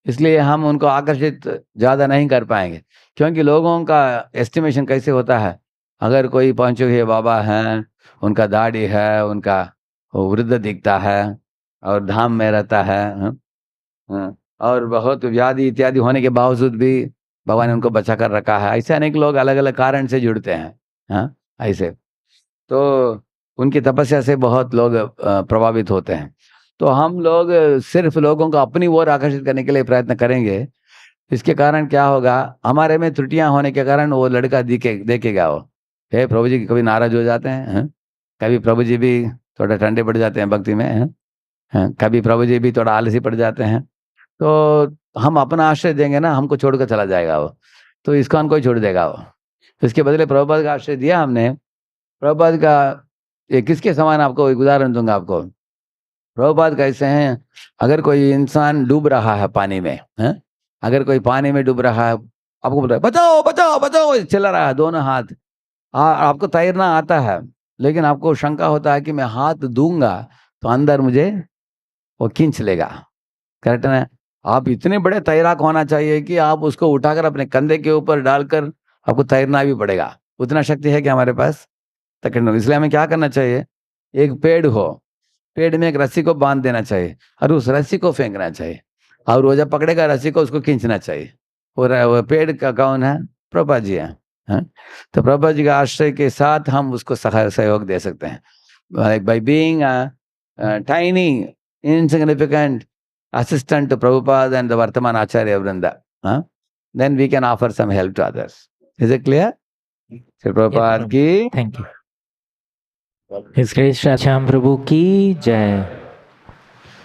इसलिए हम उनको आकर्षित ज़्यादा नहीं कर पाएंगे। क्योंकि लोगों का एस्टिमेशन कैसे होता है, अगर कोई पंचुखे बाबा हैं, उनका दाढ़ी है, उनका वो वृद्ध दिखता है और धाम में रहता है, और बहुत व्याधि इत्यादि होने के बावजूद भी भगवान ने उनको बचा कर रखा है, ऐसे अनेक लोग अलग अलग कारण से जुड़ते हैं। हाँ, ऐसे तो उनकी तपस्या से बहुत लोग प्रभावित होते हैं। तो हम लोग सिर्फ लोगों को अपनी ओर आकर्षित करने के लिए प्रयत्न करेंगे। इसके कारण क्या होगा, हमारे में त्रुटियां होने के कारण वो लड़का देखेगा, वो हे प्रभु जी कभी नाराज हो जाते हैं, कभी प्रभु जी भी थोड़ा ठंडे पड़ जाते हैं भक्ति में, कभी प्रभु जी भी थोड़ा आलसी पड़ जाते हैं। तो हम अपना आश्रय देंगे ना, हमको छोड़कर चला जाएगा वो, तो इस्कॉन को ही छोड़ देगा वो। इसके बदले प्रभुपाद का आश्रय दिया हमने। प्रभुपाद का ये किसके समान, आपको एक उदाहरण दूंगा आपको। प्रभुपाद कैसे हैं, अगर कोई इंसान डूब रहा है पानी में, अगर कोई पानी में डूब रहा है, आपको बोल रहा है बचाओ बचाओ बचाओ, चिल्ला रहा है दोनों हाथ, आपको तैरना आता है, लेकिन आपको शंका होता है कि मैं हाथ दूंगा तो अंदर मुझे वो खींच लेगा। करेक्ट है? आप इतने बड़े तैराक होना चाहिए कि आप उसको उठाकर अपने कंधे के ऊपर डालकर आपको तैरना भी पड़ेगा। उतना शक्ति है कि हमारे पास तकड़ने। इसलिए हमें क्या करना चाहिए, एक पेड़ हो, पेड़ में एक रस्सी को बांध देना चाहिए और उस रस्सी को फेंकना चाहिए, और वो जब पकड़ेगा रस्सी को उसको खींचना चाहिए। वो पेड़ का कौन है? प्रभुपाद जी है। तो प्रभुपाद जी का आश्रय के साथ हम उसको सहयोग दे सकते हैं, by being tiny insignificant assistant to Prabhupada and the Vartaman Acharya Vrinda. Then we can offer some help to others. Is it clear? Sri Prabhupada ki.
Thank you. इस ग्रेट श्याम प्रभु की जय।